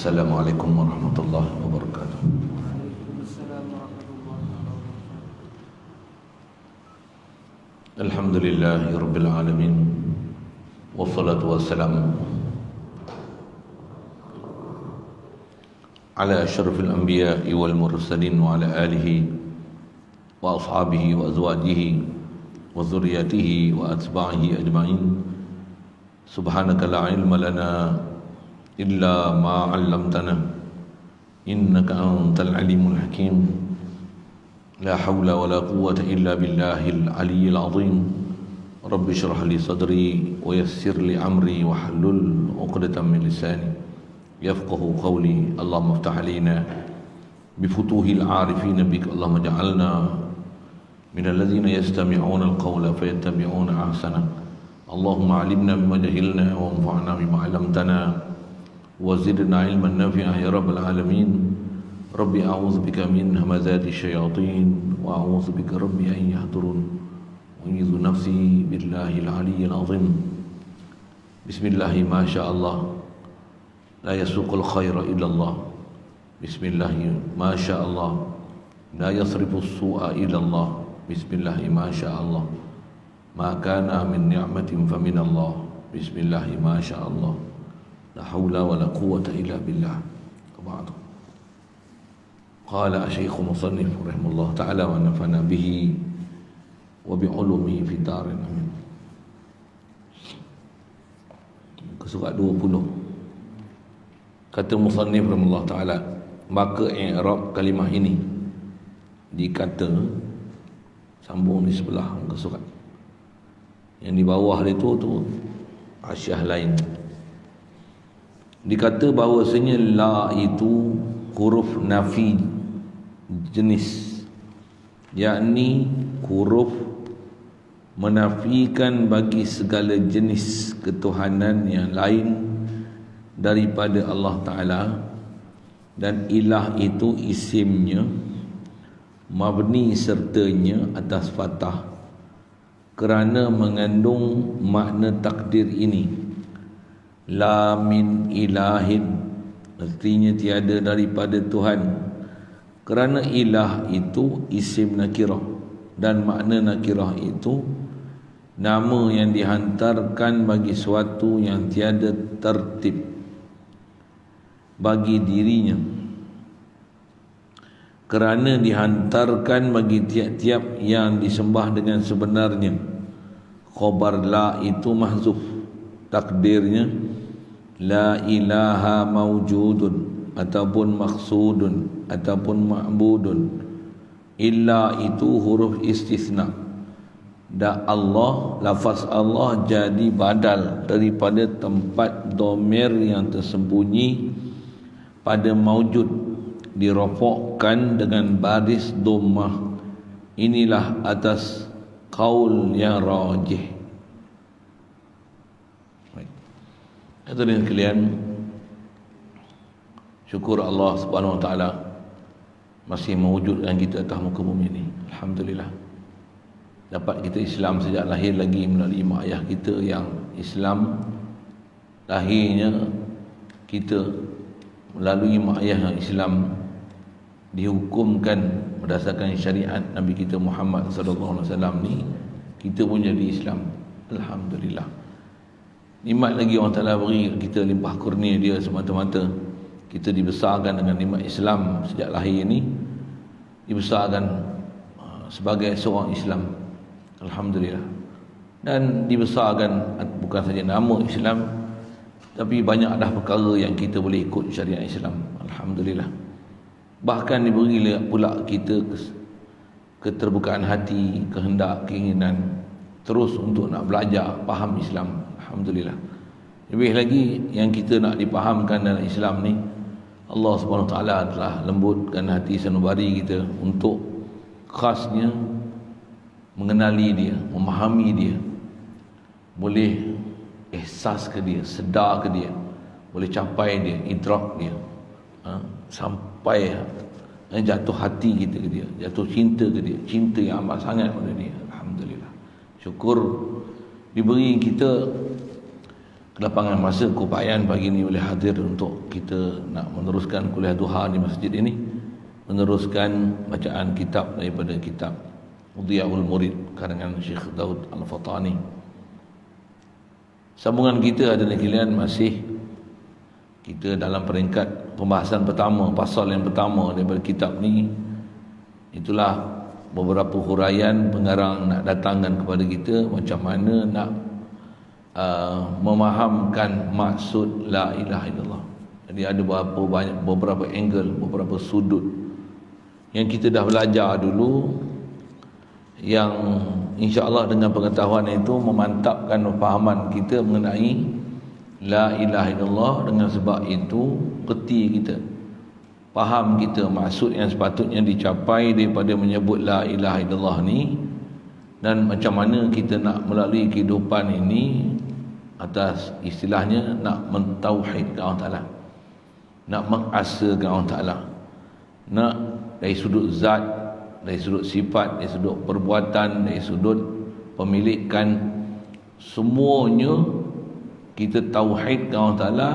Assalamualaikum warahmatullahi wabarakatuh. Alhamdulillahi rabbil alamin. Wassalatu wassalamu ala asyrafil anbiya'i wal mursalin wa ala alihi wa ashabihi wa azwajihi wa dzurriyyatihi wa atba'ihi ajma'in. Subhanaka la ilma lana illa ma 'allamtana innaka antal alimul hakim. La haula wa la quwwata illa billahil aliyyil azim. Rabbi shrah li sadri wa yassir li amri wa hlul 'uqdatam min lisani yafqahu qawli. Allahumma iftah alaina bi futuhil 'arifin bik. Allahumma ij'alna minal ladzina yastami'una al-qawla fayattabi'una ahsana. Allahumma 'allimna mimma jahilna wa anfa'na bima 'allamtana wa zidna ilman nafi'a ya rabbal alamin. Rabbi a'udzubika min hamazati syayatin wa a'udzubika rabbi an yahdurun. U'idzu nafsi billahil aliyyil azim. Bismillahi ma sya'allah la yasuqul khaira illa Allah. Bismillahi ma sya'allah la yasrifu as-su'a illa Allah. Bismillahi ma sya'allah ma kana min ni'matin fa min Allah. Bismillahi ma sya'allah la haula wa la quwwata illa billah. Ba'du. Qala Syekh Musannif rahimahullah ta'ala wa nafa'na bihi wa bi'ulumihi fi darin amin. Surat 20. Kata Musannif rahimahullah ta'ala, maka i'rab kalimah ini dikata, sambung di sebelah muka surat. Yang di bawah itu tu asyah lain. Dikata bahawasanya la itu huruf nafi jenis, yakni huruf menafikan bagi segala jenis ketuhanan yang lain daripada Allah Ta'ala. Dan ilah itu isimnya mabni sertanya atas fathah kerana mengandung makna takdir ini. La min ilahin, artinya tiada daripada Tuhan. Kerana ilah itu isim nakirah, dan makna nakirah itu nama yang dihantarkan bagi suatu yang tiada tertib bagi dirinya, kerana dihantarkan bagi tiap-tiap yang disembah dengan sebenarnya. Khabar la itu mahzuf, takdirnya la ilaha mawjudun ataupun maksudun ataupun ma'budun. Illa itu huruf istisna. Dan Allah, lafaz Allah jadi badal daripada tempat domir yang tersembunyi pada mawjud, dirofokkan dengan baris dhammah. Inilah atas qaul yang rajih. Hadirin sekalian, syukur Allah Subhanahu wa taala masih mewujudkan kita atas muka bumi ini. Alhamdulillah. Dapat kita Islam sejak lahir lagi melalui mak ayah kita yang Islam. Lahirnya kita melalui mak ayah yang Islam, dihukumkan berdasarkan syariat Nabi kita Muhammad sallallahu alaihi wasallam ni, kita pun jadi Islam. Alhamdulillah. Nikmat lagi Allah Ta'ala beri kita, limpah kurnia dia semata-mata. Kita dibesarkan dengan nikmat Islam sejak lahir ini, dibesarkan sebagai seorang Islam. Alhamdulillah. Dan dibesarkan bukan saja nama Islam, tapi banyak dah perkara yang kita boleh ikut syariat Islam. Alhamdulillah. Bahkan diberi pula kita keterbukaan hati, kehendak, keinginan terus untuk nak belajar faham Islam. Alhamdulillah. Lebih lagi yang kita nak dipahamkan dalam Islam ni, Allah Subhanahu Wa Taala telah lembutkan hati sanubari kita untuk khasnya mengenali dia, memahami dia, boleh ihsas ke dia, sedar ke dia, boleh capai dia, idrak dia, sampai jatuh hati kita ke dia, jatuh cinta ke dia, cinta yang amat sangat pada dia. Alhamdulillah. Syukur diberi kita kelapangan masa, keupayaan pagi ini boleh hadir untuk kita nak meneruskan kuliah duha di masjid ini, meneruskan bacaan kitab daripada kitab Udhiyaul Murid karangan Syekh Daud Al-Fatani. Sambungan kita adalah kalian masih kita dalam peringkat pembahasan pertama, pasal yang pertama daripada kitab ni. Itulah beberapa huraian pengarang nak datangkan kepada kita macam mana nak memahamkan maksud la ilaha illallah. Jadi ada beberapa angle, beberapa sudut yang kita dah belajar dulu, yang insya-Allah dengan pengetahuan itu memantapkan fahaman kita mengenai la ilaha illallah. Dengan sebab itu peti kita, faham kita maksud yang sepatutnya dicapai daripada menyebut la ilaha illallah ni, dan macam mana kita nak melalui kehidupan ini atas istilahnya nak mentauhidkan Allah Ta'ala, nak mengasakan Allah Ta'ala, nak dari sudut zat, dari sudut sifat, dari sudut perbuatan, dari sudut pemilikan, semuanya kita tauhidkan Allah Ta'ala.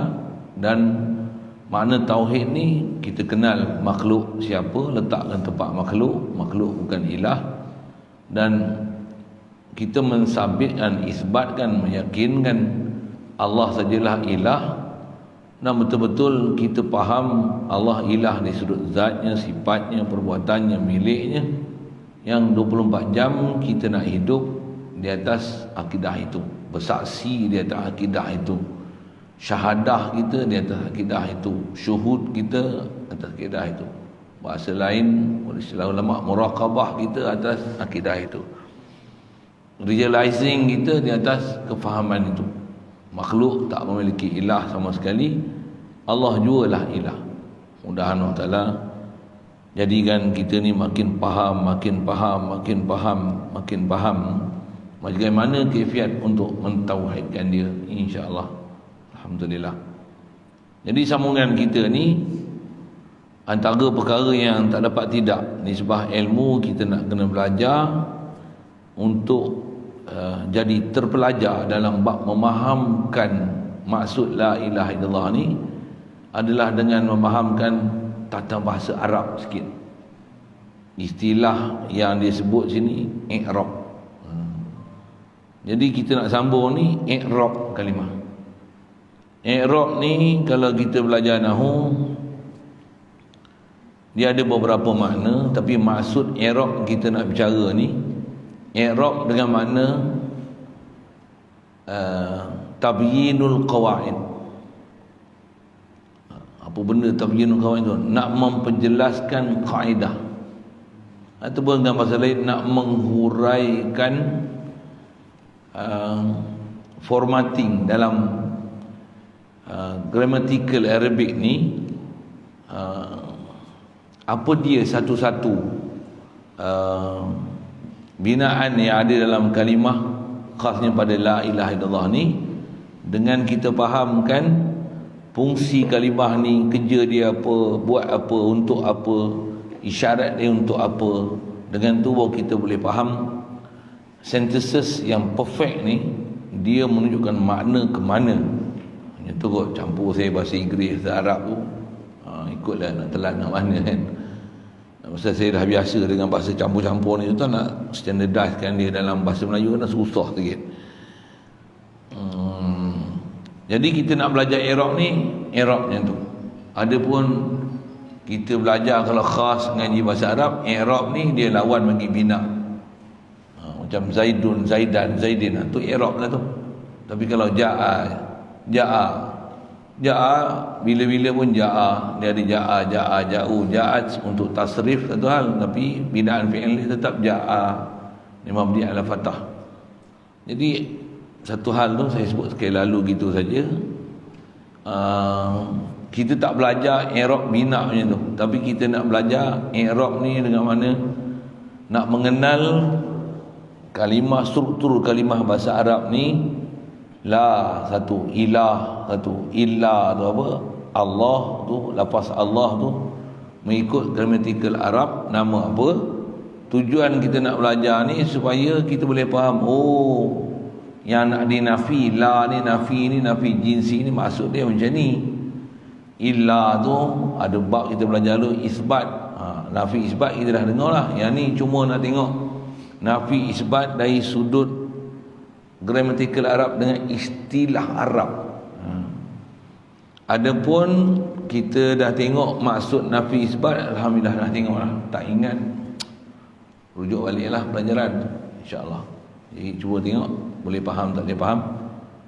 Dan makna tauhid ni kita kenal makhluk siapa, letakkan tempat makhluk, makhluk bukan ilah, dan kita mensabitkan, isbatkan, meyakinkan Allah sajalah ilah, dan betul-betul kita faham Allah ilah dari sudut zatnya, sifatnya, perbuatannya, miliknya, yang 24 jam kita nak hidup di atas akidah itu, bersaksi di atas akidah itu, syahadah kita di atas akidah itu, syuhud kita atas akidah itu, bahasa lain istilah ulama muraqabah kita atas akidah itu, realizing kita di atas kefahaman itu. Makhluk tak memiliki ilah sama sekali, Allah jualah ilah. Mudah-mudahan Allah Ta'ala jadikan kita ni makin faham, makin faham, makin faham, makin faham bagaimana kaifiat untuk mentauhidkan dia, insya-Allah. Alhamdulillah. Jadi sambungan kita ni antara perkara yang tak dapat tidak, nisbah ilmu kita nak kena belajar untuk jadi terpelajar dalam bab memahamkan maksud la ilaha illallah ni adalah dengan memahamkan tata bahasa Arab sikit. Istilah yang disebut sini i'rab. Jadi kita nak sambung ni i'rab kalimah. I'rab ni kalau kita belajar nahwu, dia ada beberapa makna, tapi maksud i'rab kita nak bicara ni, i'rab dengan makna tabyinul qawaid. Apa benda tabyinul qawaid tu? Nak memperjelaskan kaedah, ataupun dengan bahasa lain nak menghuraikan formatting dalam grammatical Arabic ni. Apa dia satu-satu binaan yang ada dalam kalimah, khasnya pada la ilaha illallah ni, dengan kita fahamkan fungsi kalimah ni, kerja dia apa, buat apa, untuk apa, isyarat dia untuk apa. Dengan tu baru kita boleh faham sentences yang perfect ni dia menunjukkan makna ke mana. Hanya tu kot campur saya bahasa Inggeris, bahasa Arab tu ikutlah nak telan nak mana kan. Masa saya dah biasa dengan bahasa campur-campur ni, tu nak standardizekan dia dalam bahasa Melayu kan susah sikit. Jadi kita nak belajar i'rab ni, i'rabnya tu. Adapun kita belajar kalau khas ngaji bahasa Arab, i'rab ni dia lawan bagi bina. Macam Zaidun, Zaidan, Zaidin, tu i'rab lah tu. Tapi kalau ja'a bila-bila pun ja'a, dia ada ja'u, ja'at untuk tasrif satu hal, tapi binaan fi'il tetap ja'a, ni mabni ala fathah. Jadi satu hal tu saya sebut sekali lalu gitu saja. Kita tak belajar i'rab bina macam tu, tapi kita nak belajar i'rab ni dengan mana nak mengenal kalimah, struktur kalimah bahasa Arab ni. La satu, ilah satu, illa tu apa, Allah tu, lafaz Allah tu mengikut grammatical Arab nama apa. Tujuan kita nak belajar ni supaya kita boleh faham, oh Yang nak dinafi, la ni nafi jinsi ni, maksud dia macam ni. Illa tu ada bab kita belajar dulu, isbat. Nafi isbat kita dah dengar lah. Yang ni cuma nak tengok nafi isbat dari sudut gramatikal Arab dengan istilah Arab. Adapun kita dah tengok maksud nafi isbat, alhamdulillah dah tengok lah. Tak ingat, rujuk balik lah pelajaran, insyaAllah. Jadi cuba tengok, boleh faham tak boleh faham.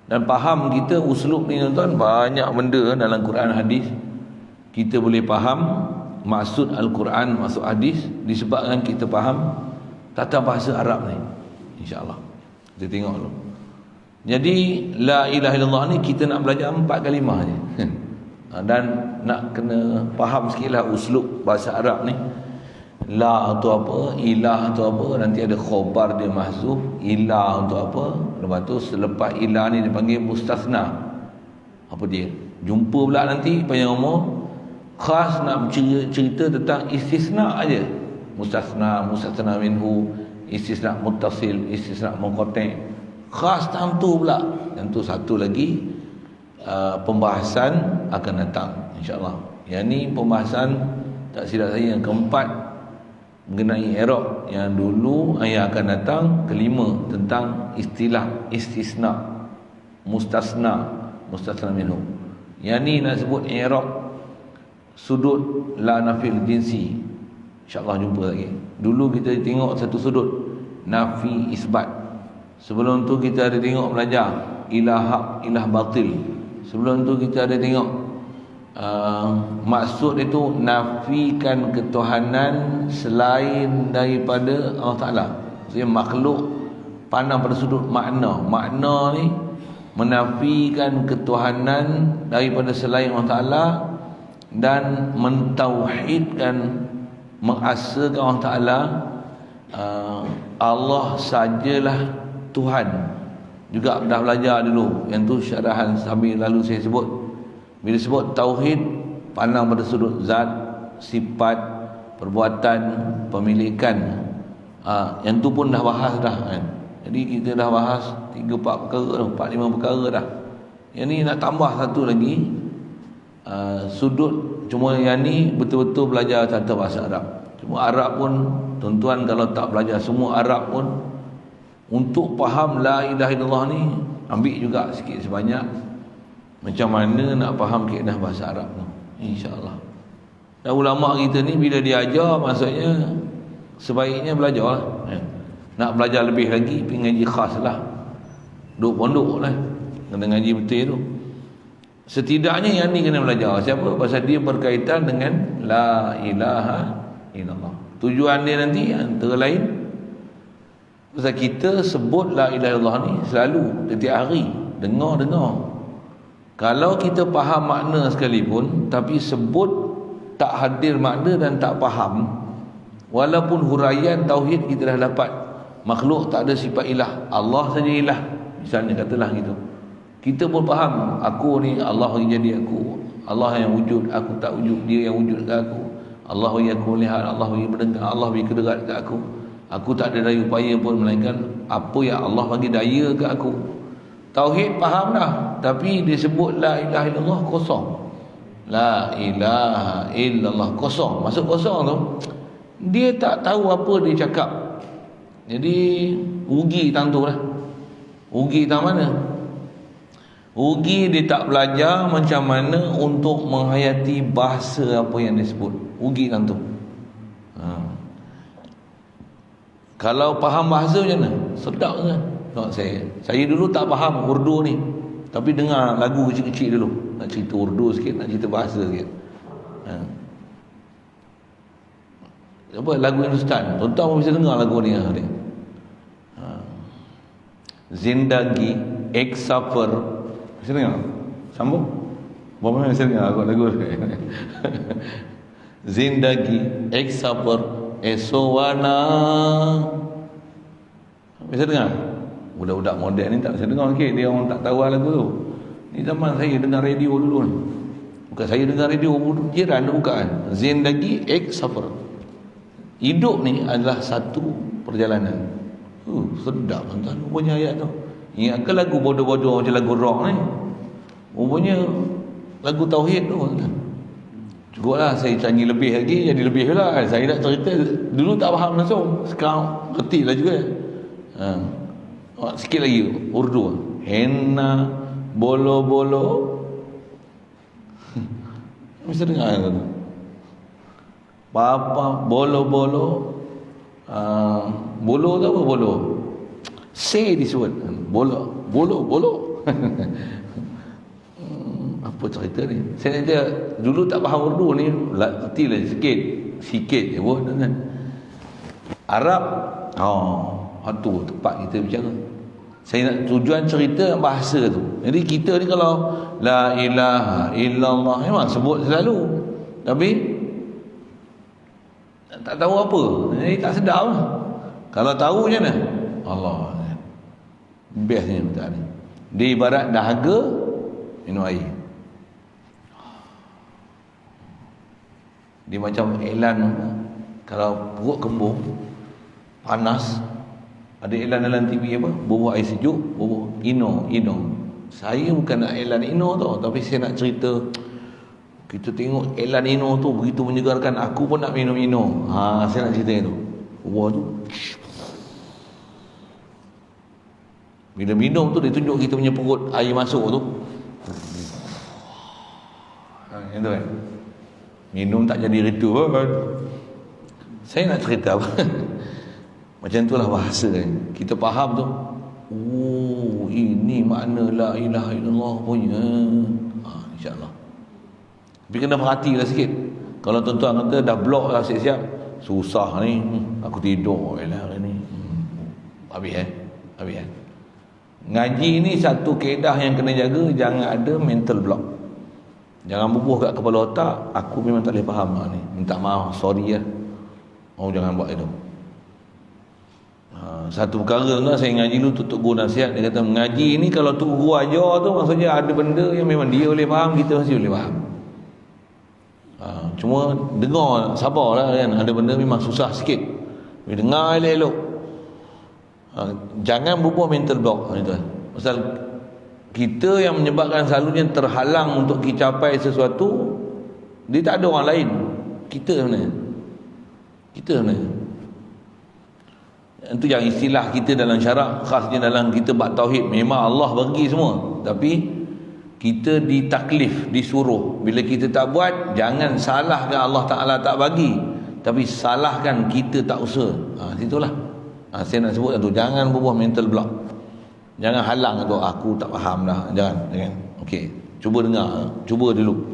Dan faham kita uslub ni tuan-tuan, banyak benda dalam Quran hadis kita boleh faham maksud Al-Quran, maksud hadis, disebabkan kita faham tata bahasa Arab ni, insyaAllah. Kita tengok dulu. Jadi la ilaha illallah ni kita nak belajar 4 kalimah je. Dan nak kena faham sikitlah uslub bahasa Arab ni. La tu apa, ilah tu apa, nanti ada khobar dia mahzuf, ilah untuk apa, lepas tu selepas ilah ni dipanggil mustasna. Apa dia? Jumpa pula nanti panjang umur khas nak cerita tentang istisna aja. Mustasna, mustasna minhu, istisna muttasil, istisna munqati'. Khas tam tu pula. Yang tu satu lagi pembahasan akan datang, insya-Allah. Yang ni pembahasan tak silap saya yang keempat mengenai i'rab. Yang dulu yang akan datang kelima tentang istilah istisna, mustasna, mustasna minhu. Yang ni nak sebut i'rab sudut la nafil jinsi, insya-Allah jumpa lagi. Dulu kita tengok satu sudut nafi isbat. Sebelum tu kita ada tengok belajar ilah hak, ilah batil. Sebelum tu kita ada tengok maksud itu nafikan ketuhanan selain daripada Allah Ta'ala. Maksudnya makhluk pandang pada sudut makna. Makna ni menafikan ketuhanan daripada selain Allah Ta'ala dan mentauhidkan, mengasakan Allah Ta'ala, Allah sajalah Tuhan. Juga dah belajar dulu. Yang tu syarahan sambil lalu saya sebut. Bila sebut tauhid, pandang pada sudut zat, sifat, perbuatan, pemilikan. Yang tu pun dah bahas dah kan. Jadi kita dah bahas 3-4 perkara, 4-5 perkara dah. Yang ni nak tambah satu lagi sudut. Cuma yang ni betul-betul belajar tata bahasa Arab. Cuma Arab pun tuan-tuan kalau tak belajar semua Arab pun, untuk faham la ilaha illallah ni ambil juga sikit sebanyak macam mana nak faham kaedah bahasa Arab tu, insya-Allah. Dan ulama kita ni bila diajar, maksudnya sebaiknya belajar lah. Nak belajar lebih lagi, pergi ngaji khas lah, duduk pondok lah, kena ngaji betul tu. Setidaknya yang ni kena belajar. Siapa? Pasal dia berkaitan dengan la ilaha illallah. Tujuan dia nanti antara lain, pasal kita sebut la ilaha illallah ni selalu, setiap hari dengar. Kalau kita faham makna sekalipun, tapi sebut tak hadir makna dan tak faham, walaupun huraian tauhid kita dah dapat, makhluk tak ada sifat ilah, Allah saja ilah, misalnya katalah gitu, kita pun faham aku ni Allah yang jadi aku, Allah yang wujud, aku tak wujud, dia yang wujud kat aku, Allah yang aku melihat, Allah yang mendengar, Allah yang kedekat kat aku tak ada daya upaya pun melainkan apa yang Allah bagi daya kat aku. Tauhid faham dah, tapi dia sebut la ilaha illallah kosong. La ilaha illallah kosong. Maksud kosong tu, dia tak tahu apa dia cakap. Jadi rugi tang tu lah. Rugi tang mana? Rugi dia tak belajar macam mana untuk menghayati bahasa apa yang dia sebut. Rugi tang tu. Kalau faham bahasa macam mana? Sedap kan? Tengok saya dulu tak faham Urdu ni, tapi dengar lagu kecil-kecil dulu, nak cerita Urdu sikit, nak cerita bahasa sikit. Apa lagu Hindustan, tuan-tuan pun bisa dengar lagu ni. Zindagi ek safar, bisa dengar? Sambung? Berapa bisa dengar lagu ni? Zindagi ek safar esowana, bisa dengar? Budak-budak moden ni tak bisa dengar sikit, dia orang tak tahu lagu tu. Ni zaman saya dengar radio dulu ni. Bukan saya dengar radio, jiran tu bukan. Zindagi ek safar. Hidup ni adalah satu perjalanan. Sedap tuan-tuan punya ayat tu. Ingat ke lagu bodoh-bodoh macam lagu rock ni? Rupanya lagu tauhid tu. Cukup lah saya tanya lebih lagi, jadi lebih lah. Saya nak cerita, dulu tak faham langsung, sekarang kerti lah juga. Sikit lagi Urdu. Henna bolo-bolo. Mesti dengar tu. Papa bolo-bolo. Bolo tu apa bolo? Say disebut. Bolo. Apa cerita ni? Saya dia dulu tak faham Urdu ni, kerti lah sikit je pun kan. Arab, tu tempat kita bicara. Saya nak tujuan cerita bahasa tu. Jadi kita ni kalau la ilaha illallah memang sebut selalu, tapi tak tahu apa. Jadi tak sedap lah. Kalau tahu macam mana? Allah, bestnya betul ni. Dia ibarat dahaga minum air. Dia macam elan. Kalau perut kembung panas, ada elan dalam TV apa? Bubur air sejuk, bubur Ino. Saya bukan nak elan Ino tau, tapi saya nak cerita. Kita tengok elan Ino tu begitu menyegarkan, aku pun nak minum Ino. Saya nak cerita tu. Bubur tu bila minum tu, dia tunjuk kita punya perut air masuk tu. Itu kan. Minum tak jadi ritual kan. Saya nak cerita apa? Macam itulah bahasa kan. Kita faham tu. Ini makna la ilaha illallah punya. InsyaAllah. Tapi kena perhatilah sikit. Kalau tuan-tuan kata dah blok dah siap-siap, susah ni, aku tidur hari ni. Habis Habis Ngaji ni satu kaedah yang kena jaga, jangan ada mental block. Jangan bubuh kat kepala otak, aku memang tak boleh faham ni. Minta maaf, sorry lah. Jangan buat itu. Satu perkara lah, saya ngaji dulu tutup guru nasihat, dia kata mengaji ni kalau tu guru ajar tu maksudnya ada benda yang memang dia boleh faham, kita masih boleh faham. Cuma dengar, sabarlah kan. Ada benda memang susah sikit, dengar elok-elok. Jangan bubuh mental block itu. Pasal kita yang menyebabkan selalunya terhalang untuk kita capai sesuatu, dia tak ada orang lain, kita sebenarnya. Itu yang istilah kita dalam syarak, khasnya dalam kita bab tauhid, memang Allah bagi semua, tapi kita ditaklif, disuruh. Bila kita tak buat, jangan salahkan Allah Ta'ala tak bagi, tapi salahkan kita tak usaha. Situlah saya nak sebut tu. Jangan bubuh mental block. Jangan halang tu, aku tak faham dah. Jangan. Okey, cuba dengar, cuba dulu.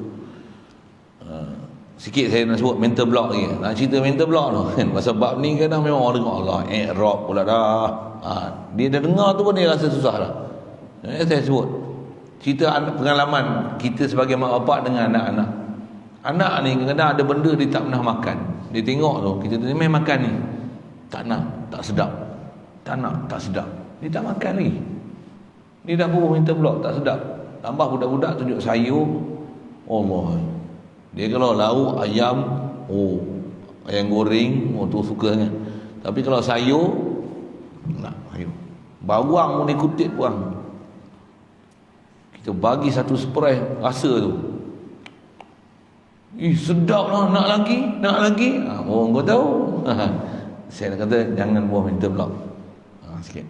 Sikit saya nak sebut mental block lagi. Nak cerita mental block tu kan. Pasal bab ni kadang memang orang dengar Allah i'rab pula dah. Dia dah dengar tu pun dia rasa susah dah. Saya sebut cerita pengalaman kita sebagai mak bapak dengan anak-anak. Anak ni kadang-kadang ada benda dia tak pernah makan. Dia tengok tu, kita tu main makan ni, tak nak, tak sedap. Tak nak, tak sedap. Dia tak makan lagi. Dia dah bubuh mental block, tak sedap. Tambah budak-budak tunjuk sayur. Allah. Dia kalau lauk ayam, ayam goreng, tu suka sangat. Tapi kalau sayur, nak sayur. Bawang pun ikut buang. Kita bagi satu spray rasa tu. Sedap lah, nak lagi. Orang kau tahu. Saya nak kata jangan buah mental block. Sikit.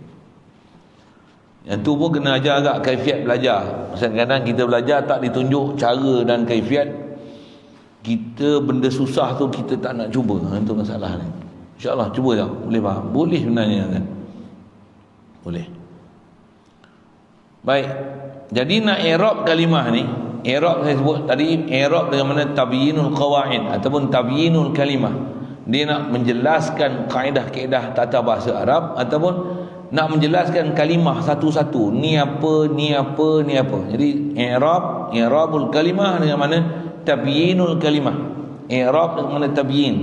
Yang tu pun kena ajar agak kaifiat belajar. Kadang-kadang kita belajar tak ditunjuk cara dan kaifiat. Kita benda susah tu kita tak nak cuba. Itu masalah ni. InsyaAllah cuba je. Boleh faham? Boleh sebenarnya kan? Boleh. Baik. Jadi nak i'rab kalimah ni, i'rab saya sebut tadi, i'rab dengan mana tabyinul qawaid ataupun tabyinul kalimah. Dia nak menjelaskan kaedah-kaedah tata bahasa Arab ataupun nak menjelaskan kalimah satu-satu. Ni apa. Jadi i'rabul kalimah dengan mana tabyinul kalimah. I'rab dengan mana tabyin.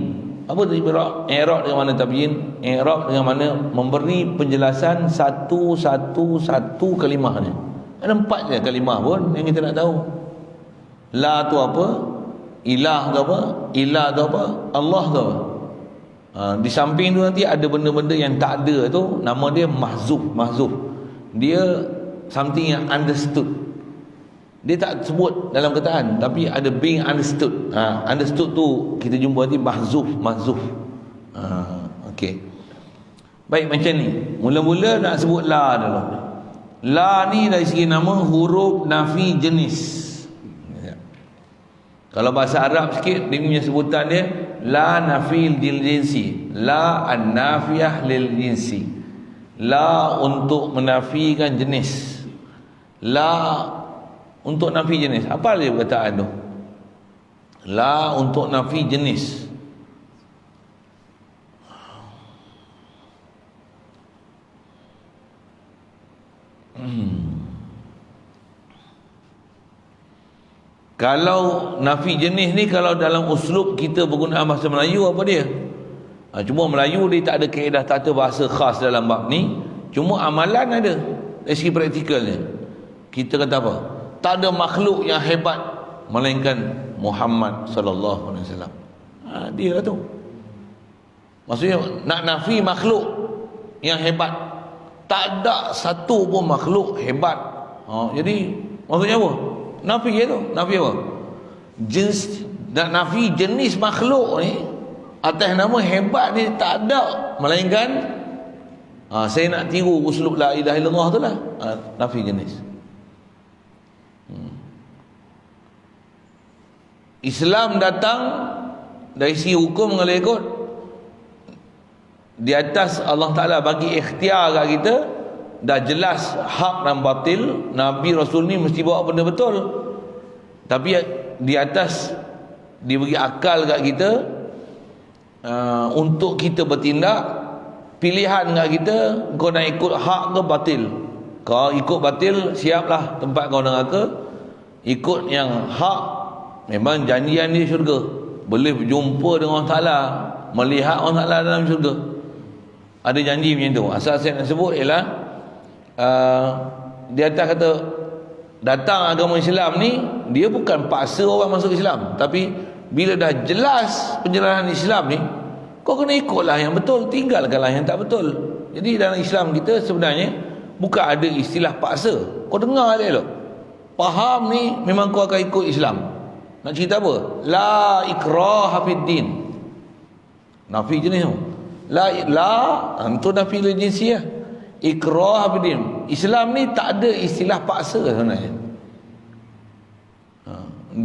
Apa tu i'rab dengan mana tabyin? I'rab dengan mana memberi penjelasan satu kalimah ni. Ada 4 je kalimah pun yang kita nak tahu. La tu apa? Ilah tu apa? Ilah tu apa? Allah tu apa? Di samping tu nanti ada benda-benda yang tak ada tu, nama dia mahzuf. dia something yang understood. Dia tak sebut dalam kataan, tapi ada being understood. Understood tu kita jumpa nanti mahzuf. Okey. Baik, macam ni. Mula-mula nak sebut la dulu. La ni dari segi nama huruf nafi jenis. Kalau bahasa Arab sikit, dia punya sebutan dia la nafil jinsi, la an-nafiyah lil jinsi. La untuk menafikan jenis, la untuk nafi jenis. Apa dia perkataan tu? La untuk nafi jenis. Kalau nafi jenis ni, kalau dalam uslub kita penggunaan bahasa Melayu, apa dia? Cuma Melayu dia tak ada kaedah tata bahasa khas dalam bab ni. Cuma amalan ada dari segi praktikalnya. Kita kata apa? Tak ada makhluk yang hebat melainkan Muhammad sallallahu alaihi wasallam. Dia lah tu. Maksudnya nak nafi makhluk yang hebat. Tak ada satu pun makhluk hebat. Jadi maksudnya apa? Nafi tu. Nafi apa? Jenis, nak nafi jenis makhluk ni atas nama hebat ni tak ada, melainkan saya nak tiru uslub la ilaha illallah tu lah. Nafi jenis. Islam datang dari segi hukum kalau ikut, di atas Allah Ta'ala bagi ikhtiar kat kita, dah jelas hak dan batil. Nabi Rasul ni mesti bawa benda betul, tapi di atas dia bagi akal kat kita, untuk kita bertindak. Pilihan kat kita, kau nak ikut hak ke batil. Kau ikut batil, siaplah tempat kau neraka. Ikut yang hak, memang janjian dia syurga, boleh berjumpa dengan Allah Ta'ala, melihat Allah Ta'ala dalam syurga. Ada janji macam tu. Asal saya nak sebut ialah di atas kata datang agama Islam ni, dia bukan paksa orang masuk Islam, tapi bila dah jelas penjelasan Islam ni, kau kena ikutlah yang betul, tinggalkanlah yang tak betul. Jadi dalam Islam kita sebenarnya bukan ada istilah paksa. Kau dengar dia elok, faham ni, memang kau akan ikut Islam. Nak cerita apa? La ikraha fid din. Nafi jenis tu. La itu nafi lil jinsiyah. Ikraha fid din. Islam ni tak ada istilah paksa sebenarnya.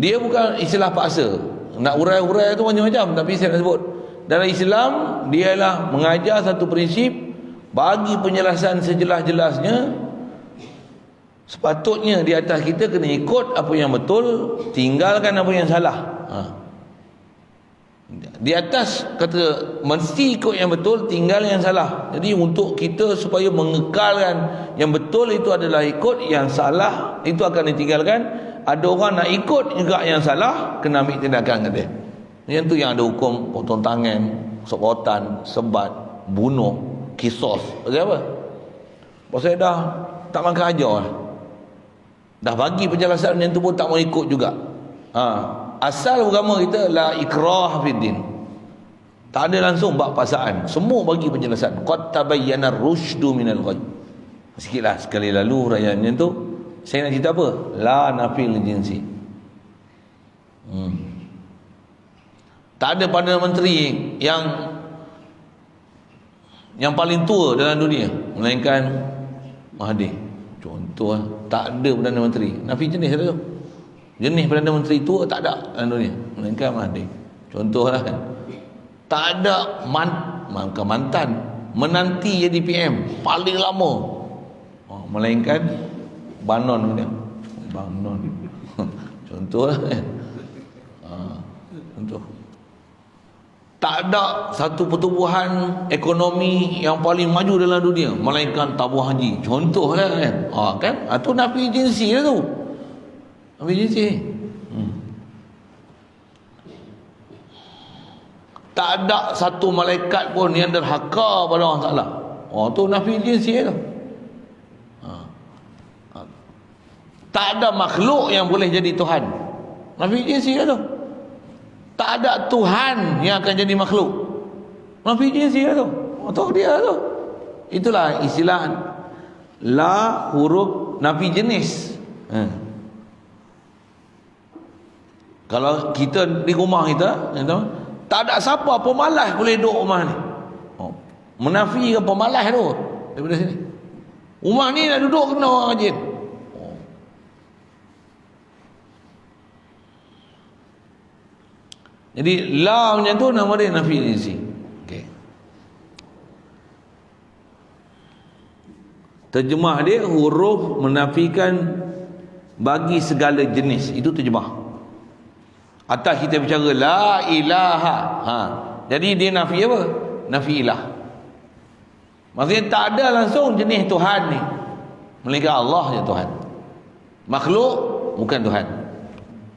Dia bukan istilah paksa. Nak urai-urai tu macam-macam, tapi saya nak sebut dalam Islam dia ialah mengajar satu prinsip, bagi penjelasan sejelas-jelasnya. Sepatutnya di atas kita kena ikut apa yang betul, tinggalkan apa yang salah. Di atas kata mesti ikut yang betul, tinggal yang salah. Jadi untuk kita supaya mengekalkan yang betul itu adalah ikut, yang salah itu akan ditinggalkan. Ada orang nak ikut juga yang salah, kena ambil tindakan kata. Yang tu yang ada hukum potong tangan, sokotan, sebat, bunuh, kisos. Apa? Pasal dah tak makan ajar lah. Dah bagi penjelasan yang tu pun tak mau ikut juga. Asal agama kita la ikrah fid din. Tak ada langsung bab paksaan. Semua bagi penjelasan. Qad tabayyana ar-rusydu minal ghayy. Sikitlah sekali lalu rakyatnya tu. Saya nak cerita apa? La nafil jinsi. Tak ada Perdana Menteri yang paling tua dalam dunia melainkan Mahathir. Contoh lah, tak ada Perdana Menteri. Nafi jenis tu. Jenis Perdana Menteri tua tak ada dalam dunia melainkan Mahathir. Contoh lah kan. Tak ada mantan menanti jadi PM paling lama melainkan Bannon dia. Bannon. Contoh lah kan. Contoh. Tak ada satu pertumbuhan ekonomi yang paling maju dalam dunia melainkan tabung haji. Contoh lah kan. Kan? Itu nafi jinsi lah tu. Nafi jinsi. Tak ada satu malaikat pun yang derhaka pada Allah Ta'ala. Tu nafi jinsi tu. Tak ada makhluk yang boleh jadi Tuhan. Nafi jinsi lah tu. Tak ada Tuhan yang akan jadi makhluk. Nafi jinsi lah tu. Tu dia tu. Itulah istilah La huruf nafi jenis. Kalau kita di rumah kita, tak ada siapa pemalas boleh duduk rumah ni. Menafikan pemalas tu daripada sini. Rumah ni nak duduk kena orang rajin. Jadi la macam tu nama dia nafi jinsi. Okey. Terjemah dia huruf menafikan bagi segala jenis. Itu terjemah. Atas kita bicara la ilaha. Jadi dia nafi apa? Nafi ilah. Maksudnya tak ada langsung jenis Tuhan ni, melainkan Allah je Tuhan. Makhluk bukan Tuhan.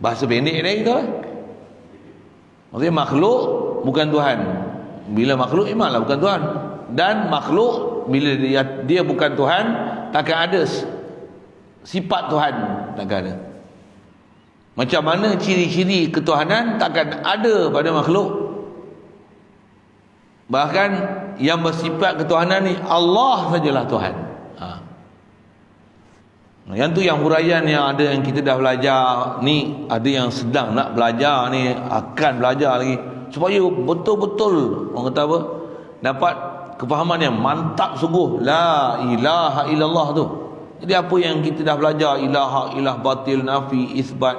Bahasa pendek dia gitu. Maksudnya makhluk bukan Tuhan. Bila makhluk memanglah bukan Tuhan. Dan makhluk bila dia bukan Tuhan, takkan ada sifat Tuhan, takkan ada. Macam mana ciri-ciri ketuhanan takkan ada pada makhluk. Bahkan yang bersifat ketuhanan ni Allah sajalah Tuhan. Yang tu yang huraian yang ada yang kita dah belajar ni, ada yang sedang nak belajar ni, akan belajar lagi supaya betul-betul orang kata apa, dapat kefahaman yang mantap sungguh la ilaha illallah tu. Jadi apa yang kita dah belajar, ilah batil, nafi, isbat,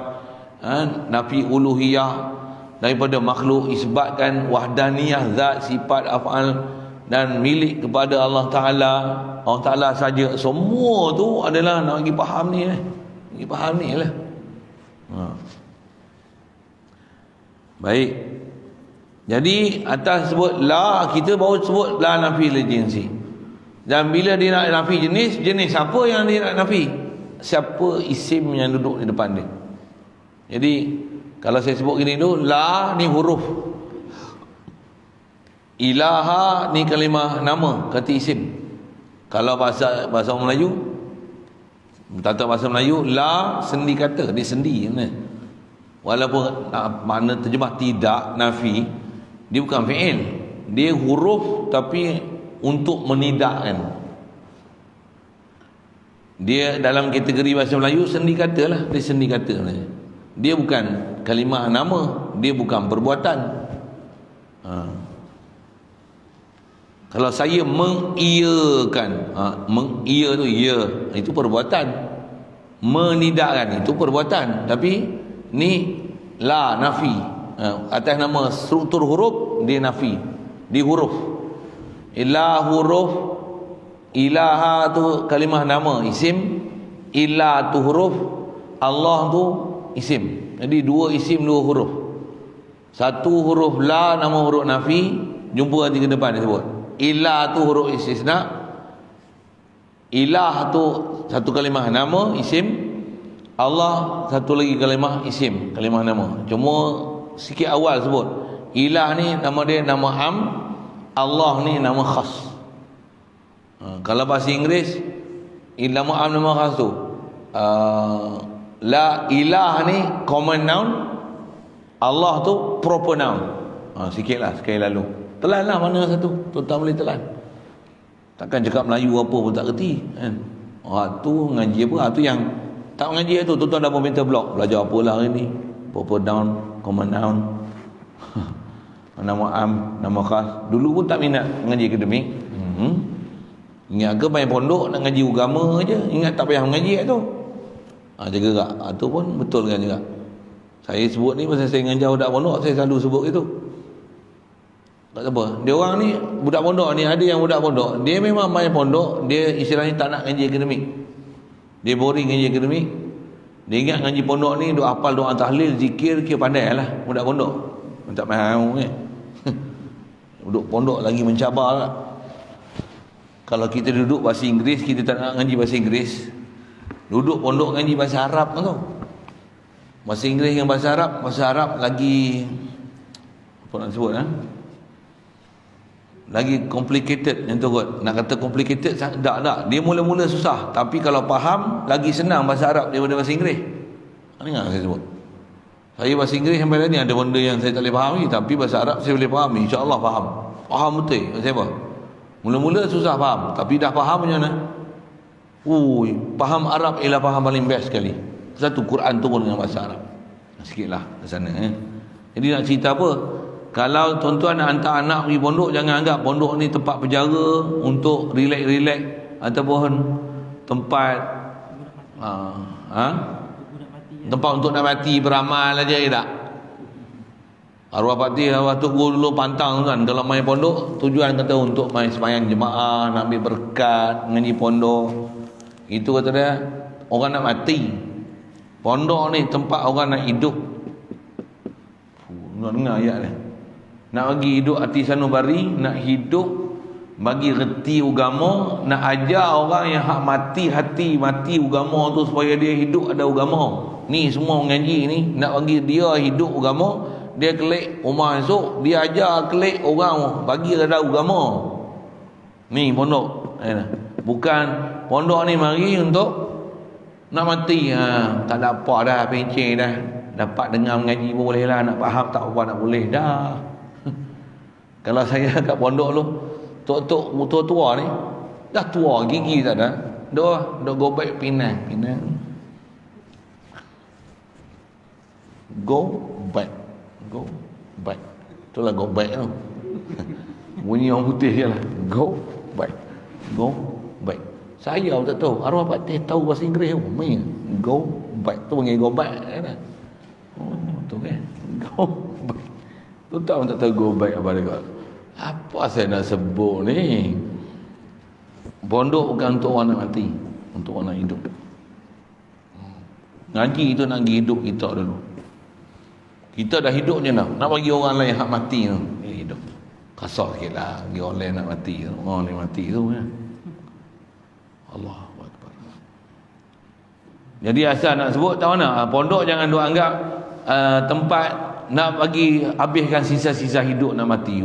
nafi uluhiyah daripada makhluk, isbatkan wahdaniyah zat, sifat, af'al dan milik kepada Allah Ta'ala. Allah Ta'ala saja. Semua tu adalah nak bagi faham ni bagi faham ni lah. Baik. Jadi atas sebut la, kita baru sebut la nafi lil jinsi. Dan bila dia nak nafi jenis apa yang dia nak nafi? Siapa isim yang duduk di depan dia. Jadi kalau saya sebut gini dulu, la ni huruf, ilaha ni kalimah nama, kata isim. Kalau bahasa orang Melayu, tata bahasa Melayu, la sendi kata, dia sendi sebenarnya. Walaupun makna terjemah tidak nafi, dia bukan fi'il, dia huruf tapi untuk menidakkan. Dia dalam kategori bahasa Melayu sendi kata lah, dia sendi kata sebenarnya. Dia bukan kalimah nama, dia bukan perbuatan. Kalau saya mengiyakan, mengiya tu ya, itu perbuatan. Menidakkan itu perbuatan. Tapi ni la nafi. Atas nama struktur huruf dia nafi. Di huruf. Ilah huruf, ilaha tu kalimah nama, isim. Ilah tu huruf, Allah tu isim. Jadi dua isim, dua huruf. Satu huruf la, nama huruf nafi, jumpa nanti ke depan dia sebut. Ilah tu huruf istisna. Ilah tu satu kalimah nama, isim. Allah satu lagi kalimah isim, kalimah nama. Cuma sikit awal sebut ilah ni nama dia nama am, Allah ni nama khas. Kalau bahasa Inggeris nama am, nama khas tu la ilah ni common noun, Allah tu proper noun. Sikitlah sekali lalu. Telan lah mana satu, tuan-tuan boleh telan. Takkan cakap Melayu apa pun tak kerti kan. Tu ngaji apa, tu yang tak mengaji tu, tuan-tuan dah minta blok. Belajar apa lah hari ni, proper noun, common noun, nama am, nama khas. Dulu pun tak minat mengaji akademik. Ingat ke main pondok nak ngaji agama je, ingat tak payah mengaji tu. Jaga tak, tu pun betul kan juga. Saya sebut ni pasal saya ngajar budak pondok, saya selalu sebut itu. Tak apa. Dia orang ni, budak pondok ni, ada yang budak pondok, dia memang main pondok, dia istilahnya tak nak ngaji akademik. Dia boring ngaji akademik. Dia ingat ngaji pondok ni, duk hafal doa tahlil, zikir, kira pandai lah budak pondok. Tak mahu kan. Duduk pondok lagi mencabar lah. Kalau kita duduk bahasa Inggeris, kita tak nak ngaji bahasa Inggeris. Duduk pondok ngaji bahasa Arab tu. Bahasa Inggeris dengan bahasa Arab lagi apa nak sebut lagi complicated yang tu kot. Nak kata complicated tak. Dia mula-mula susah, tapi kalau faham lagi senang bahasa Arab daripada bahasa Inggeris. Dengar saya sebut. Saya bahasa Inggeris sampai tadi ada benda yang saya tak boleh fahami, tapi bahasa Arab saya boleh fahami. InsyaAllah faham. Faham betul. Saya apa? Mula-mula susah faham, tapi dah faham macam mana? Faham Arab ialah faham paling best sekali. Satu, Quran turun dengan bahasa Arab. Sikitlah ke sana. Jadi nak cerita apa? Kalau tuan-tuan nak hantar anak pergi pondok, jangan anggap pondok ni tempat penjara untuk relax-relax ataupun tempat tempat untuk nak mati beramal aja, ya tak? Arwah parti, arwah tu guru dulu pantang kan, kalau main pondok tujuan kata untuk main sembahyang jemaah, nak ambil berkat, mengaji pondok. Itu kata dia orang nak mati. Pondok ni tempat orang nak hidup. Nak dengar ayat ni. Nak bagi hidup hati sanubari, nak hidup bagi reti agama, nak ajar orang yang hak mati hati, mati agama tu supaya dia hidup ada agama. Ni semua mengaji ni nak bagi dia hidup agama. Dia kelik rumah esok, dia ajar kelik orang bagi ada agama. Ni pondok. Bukan pondok ni mari untuk nak mati. Tak ada apa dah, pencen dah. Dapat dengar mengaji pun boleh lah, nak faham tak apa nak boleh dah. Kalau saya kat pondok lu, tok-tok tua ni dah tua, gigi tak ada. Dok gobek Penang. Go back. Itulah go back tu. Bunyi orang putih je lah. Go back. Saya pun tak tahu. Arwah Pak Teh tahu bahasa Inggeris tu. Go back tu panggil go back kan. Tu kan. Go back. Tu tak pun tak tahu go back apa dia. Apa saya nak sebut ni? Pondok bukan untuk orang nak mati, untuk orang nak hidup. Ngaji itu nak pergi hidup kita dulu. Kita dah hidup je nak bagi orang lain hak mati tu. Hidup. Kasar sikit lah bagi orang lain nak mati tu. Orang lain mati tu kan. Allahu Akbar. Jadi asal nak sebut tahu nak, pondok jangan duk anggap tempat nak bagi habiskan sisa-sisa hidup nak mati.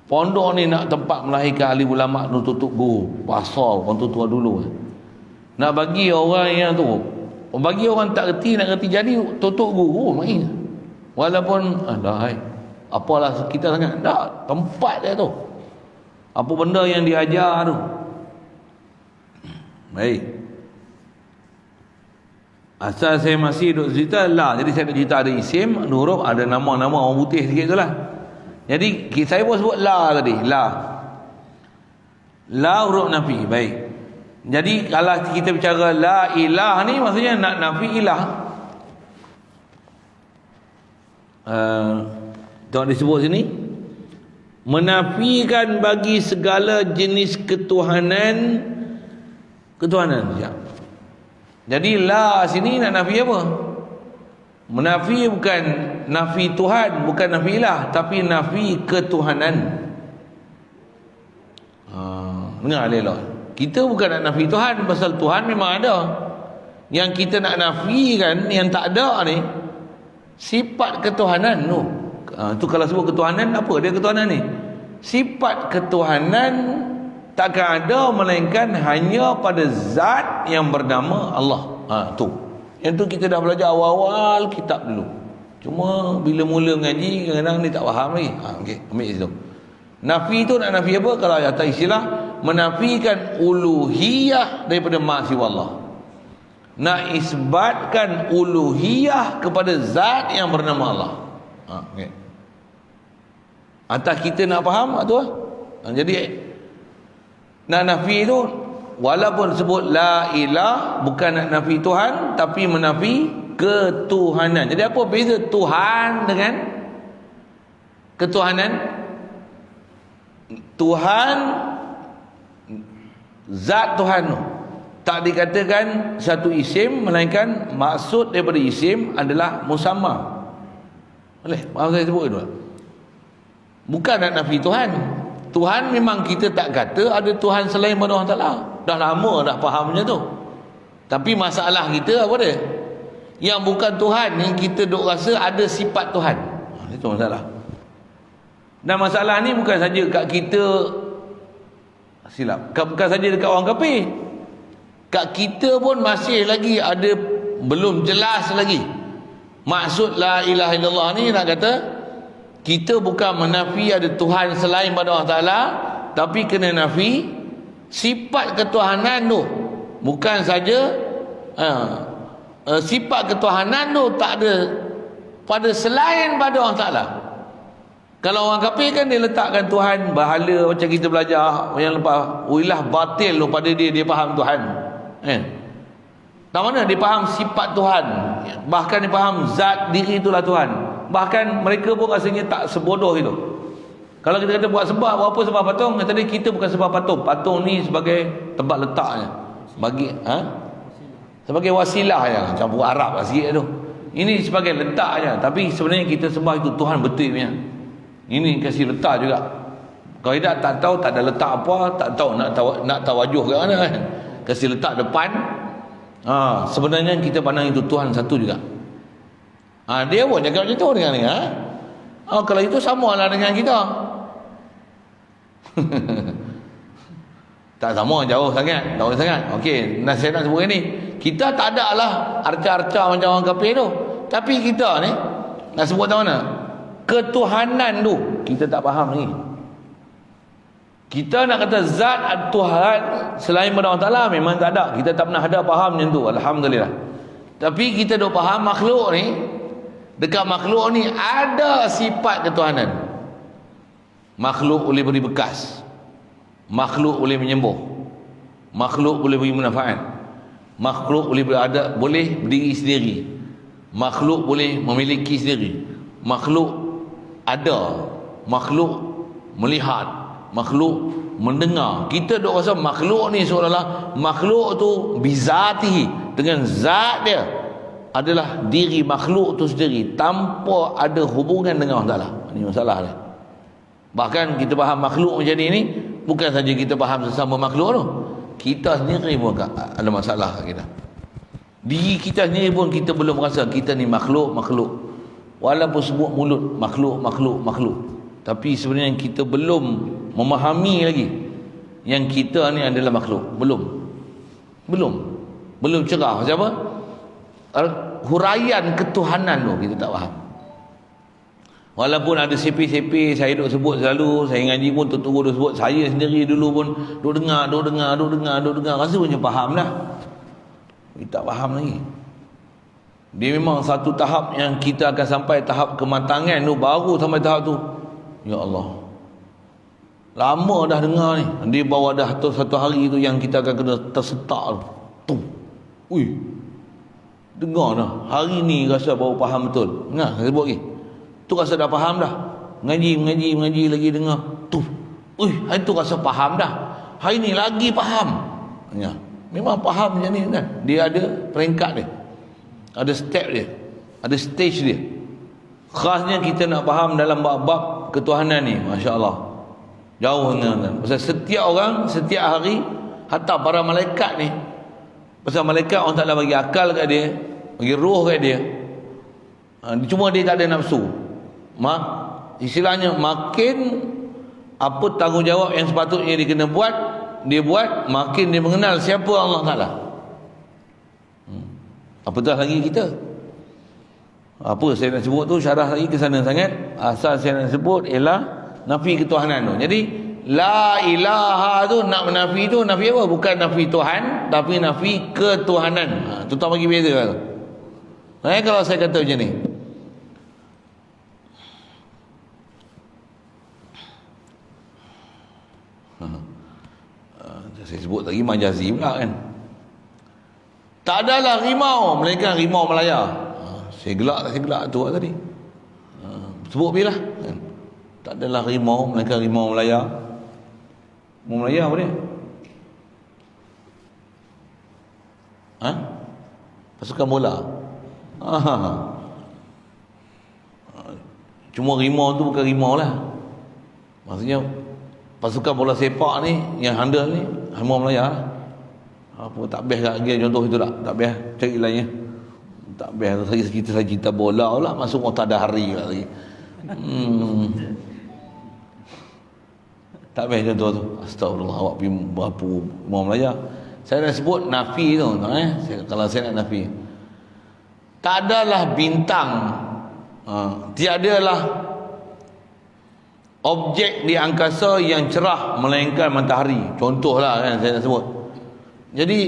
Pondok ni nak tempat melahirkan ahli ulama tu, tutup guru, pasal orang tua dulu. Nak bagi orang yang tu, bagi orang tak reti nak reti jadi tutup guru main. Walaupun apalah kita sangat tak tempat dia tu. Apa benda yang diajar tu. Baik. Asal saya masih duk cerita lah. Jadi saya duk cerita ada isim, ada huruf, ada nama-nama orang putih sikit tu lah. Jadi saya pun sebut la tadi. La huruf nafi. Baik. Jadi kalau kita bicara la ilah ni maksudnya nak nafi ilah. Tengok disebut sini, menafikan bagi segala jenis ketuhanan ya. Jadi la sini nak nafi apa? Menafi bukan nafi Tuhan, bukan nafi ilah, tapi nafi ketuhanan. Dengar elok. Kita bukan nak nafi Tuhan, pasal Tuhan memang ada. Yang kita nak nafikan yang tak ada ni sifat ketuhanan tu. Tu kalau sebut ketuhanan, apa dia ketuhanan ni? Sifat ketuhanan takkan ada melainkan hanya pada zat yang bernama Allah. Tu. Yang tu kita dah belajar awal-awal kitab dulu. Cuma bila mula mengaji kadang-kadang ni tak faham lagi. Okey, ambil situ. Nafi tu nak nafi apa? Kalau atas istilah menafikan uluhiyah daripada maksiat Allah. Nak isbatkan uluhiyah kepada zat yang bernama Allah. Okey. Atas kita nak faham tu lah. Jadi nak nafi tu walaupun sebut la ilah, bukan nak nafi Tuhan tapi menafi ketuhanan. Jadi apa beza Tuhan dengan ketuhanan? Tuhan, zat Tuhan tu tak dikatakan satu isim, melainkan maksud daripada isim adalah musamma. Boleh? Faham saya sebut itu? Bukan nak nafi Tuhan. Tuhan memang kita tak kata ada Tuhan selain pada Allah Ta'ala. Dah lama dah faham macam tu. Tapi masalah kita apa dia? Yang bukan Tuhan, yang kita duk rasa ada sifat Tuhan. Itu masalah. Dan masalah ni bukan saja kat kita, silap, bukan saja dekat orang kafir. Kat kita pun masih lagi ada, belum jelas lagi. Maksud la ilaha illallah ni nak kata kita bukan menafi ada Tuhan selain pada Allah Ta'ala, tapi kena nafi Sifat ketuhanan tu bukan saja sifat ketuhanan tu tak ada pada selain pada Allah Ta'ala. Kalau orang kafir kan dia letakkan Tuhan berhala, macam kita belajar yang lepas, ilah batil tu pada dia faham Tuhan. Tak mana dia faham sifat Tuhan, bahkan dia faham zat diri itulah Tuhan. Bahkan mereka pun rasanya tak sebodoh itu. Kalau kita kata buat sembah, berapa sembah patung? Kata dia, kita bukan sembah patung. Patung ni sebagai tempat letaknya, bagi sebagai wasilah ya, campur Arab lah sikit tu. Ini sebagai letaknya, tapi sebenarnya kita sembah itu Tuhan betul punya. Ini kasih letak juga. Kalau tidak tak tahu, tak ada letak apa, tak tahu nak tawajuh ke mana kan. Kasih letak depan. Sebenarnya kita pandang itu Tuhan satu juga. Dia pun cakap macam tu dengan ni. Kalau itu samalah dengan kita. Tak sama, jauh sangat. Okey, saya nak sebut ni, kita tak ada lah arca-arca macam orang kafir tu. Tapi kita ni nak sebut tahu mana? Ketuhanan tu kita tak faham ni. Kita nak kata zat Tuhan selain pada Allah Ta'ala memang tak ada. Kita tak pernah ada faham macam tu, alhamdulillah. Tapi kita dah faham makhluk ni, dekat makhluk ni ada sifat ketuhanan. Makhluk boleh beri bekas, makhluk boleh menyembuh, makhluk boleh beri manfaat, makhluk boleh berada, boleh berdiri sendiri, makhluk boleh memiliki sendiri, makhluk ada, makhluk melihat, makhluk mendengar. Kita duk rasa makhluk ni seolah-olah makhluk tu bizatihi, dengan zat dia adalah diri makhluk tu sendiri tanpa ada hubungan dengan Allah Ta'ala. Ini masalah dia. Bahkan kita faham makhluk macam ni bukan saja kita faham sesama makhluk tu, kita sendiri pun ada masalah kita. Diri kita sendiri pun kita belum rasa kita ni makhluk. Walaupun sebut mulut makhluk, tapi sebenarnya kita belum memahami lagi yang kita ni adalah makhluk. Belum cerah. Macam apa? Huraian ketuhanan tu kita tak faham. Walaupun ada CP saya duk sebut selalu, saya ngaji pun tertunggu duk sebut, saya sendiri dulu pun duk dengar, rasa macam faham dah. Kita tak faham lagi. Dia memang satu tahap yang kita akan sampai tahap kematangan tu, baru sampai tahap tu. Ya Allah, lama dah dengar ni. Dia bawa dah satu hari tu yang kita akan kena tersetak tu. Dengar dah. Hari ni rasa baru faham betul. Nah, saya sebut lagi. Tu rasa dah faham dah. Ngaji lagi dengar. Hari tu rasa faham dah. Hari ni lagi faham. Ya. Memang faham macam ni kan. Dia ada peringkat dia. Ada step dia. Ada stage dia. Khasnya kita nak faham dalam bab-bab ketuhanan ni, masya-Allah. Jauh dengan pasal setiap orang, setiap hari, hatta para malaikat ni, pasal malaikat Allah Ta'ala bagi akal kat dia, bagi roh kat dia. Cuma dia tak ada nafsu. Istilahnya makin apa tanggungjawab yang sepatutnya dia kena buat, dia buat, makin dia mengenal siapa Allah Ta'ala. Apatah lagi kita. Apa saya nak sebut tu syarah lagi ke sana sangat. Asal saya nak sebut ialah nafi ketuhanan tu. Jadi la ilaha tu nak menafi tu, nafi apa? Bukan nafi Tuhan, tapi nafi ketuhanan. Tu tak bagi beza tu. Kalau saya kata macam ni, saya sebut lagi majazi pula kan. Tak adalah rimau melainkan rimau Melaya. Saya gelak tu tadi. Sebut bila kan? Tak adalah rimau melainkan rimau Melaya. Rimau Melaya apa dia? Pasukan bola. Cuma rimau tu bukan rimau lah. Maksudnya pasukan bola sepak ni yang handle ni rimau Melaya lah. Apa tak best lagi contoh itu tak best, cari lainnya. Tak best kita saja cerita bola lah, masuk Muhtadahari lagi. Tak best contoh tu. Astagfirullah, awak pergi berapa Imam Melaya. Saya nak sebut nafi tu, kalau saya nak nafi. Tak adalah bintang, tiadalah objek di angkasa yang cerah melainkan matahari. Contohlah kan saya nak sebut. Jadi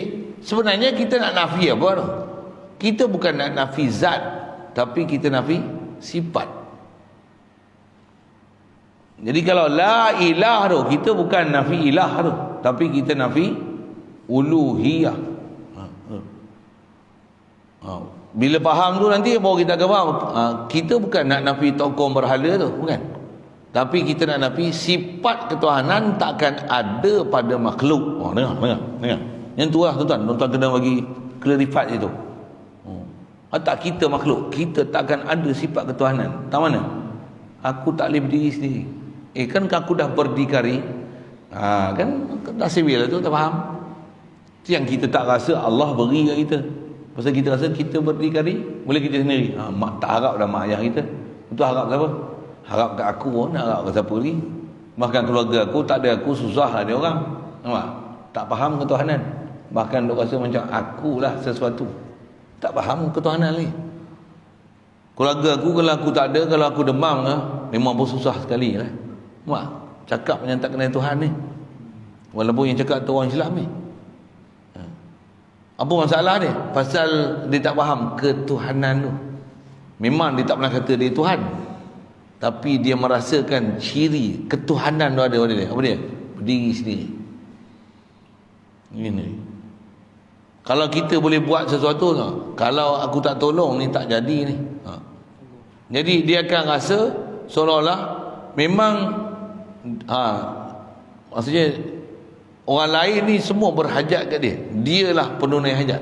sebenarnya kita nak nafi apa tu? Kita bukan nak nafi zat, tapi kita nafi sifat. Jadi kalau la ilah tu, kita bukan nafi ilah tu, tapi kita nafi uluhiyah. Bila faham tu nanti baru kita akan faham. Kita bukan nak nafi tokoh berhala tu, bukan. Tapi kita nak nafi sifat ketuhanan takkan ada pada makhluk. Dengar. Yang tu lah tuan-tuan kena bagi clarify itu. Tak kita makhluk, kita takkan ada sifat ketuhanan. Tak mana? Aku tak boleh berdiri sendiri. Kan aku dah berdikari. Kan dah civil tu, tak faham. Itu yang kita tak rasa Allah beri kat kita. Pasal kita rasa kita berdikari, boleh kita sendiri. Mak tak harap dah mak ayah kita. Itu harap siapa? Harap kat aku pun, nak harap kat siapa lagi. Bahkan keluarga aku, tak ada aku, susah ada orang. Nampak? Tak faham ketuhanan. Bahkan duk rasa macam akulah sesuatu. Tak faham ketuhanan lagi. Keluarga aku, kalau aku tak ada, kalau aku demam, memang pun susah sekali lah. Nampak? Cakap yang tak kenal Tuhan ni. Walaupun yang cakap tu orang Islam ni. Apa masalah dia? Pasal dia tak faham ketuhanan tu. Memang dia tak pernah kata dia Tuhan, tapi dia merasakan ciri ketuhanan tu ada pada dia. Apa dia? Berdiri sendiri. Ini. Kalau kita boleh buat sesuatu tu, kalau aku tak tolong ni tak jadi ni. Jadi dia akan rasa seolah-olah memang maksudnya orang lain ni semua berhajat kat dia. Dialah penunai hajat.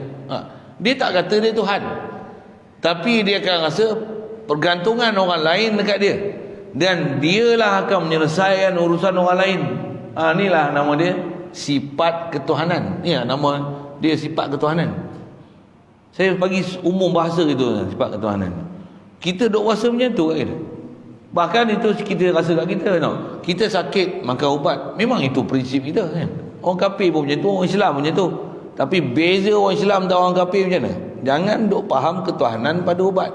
Dia tak kata dia Tuhan, tapi dia akan rasa pergantungan orang lain dekat dia, dan dialah akan menyelesaikan urusan orang lain. Inilah nama dia sifat ketuhanan. Ni nama dia sifat ketuhanan. Saya bagi umum bahasa gitu, sifat ketuhanan. Kita duk rasa macam tu kat kita. Bahkan itu kita rasa kat kita, no? Kita sakit makan ubat. Memang itu prinsip kita kan. Orang kafir pun macam tu, orang Islam pun macam tu. Tapi beza orang Islam dan orang kafir macam mana? Jangan duk faham ketuhanan pada ubat.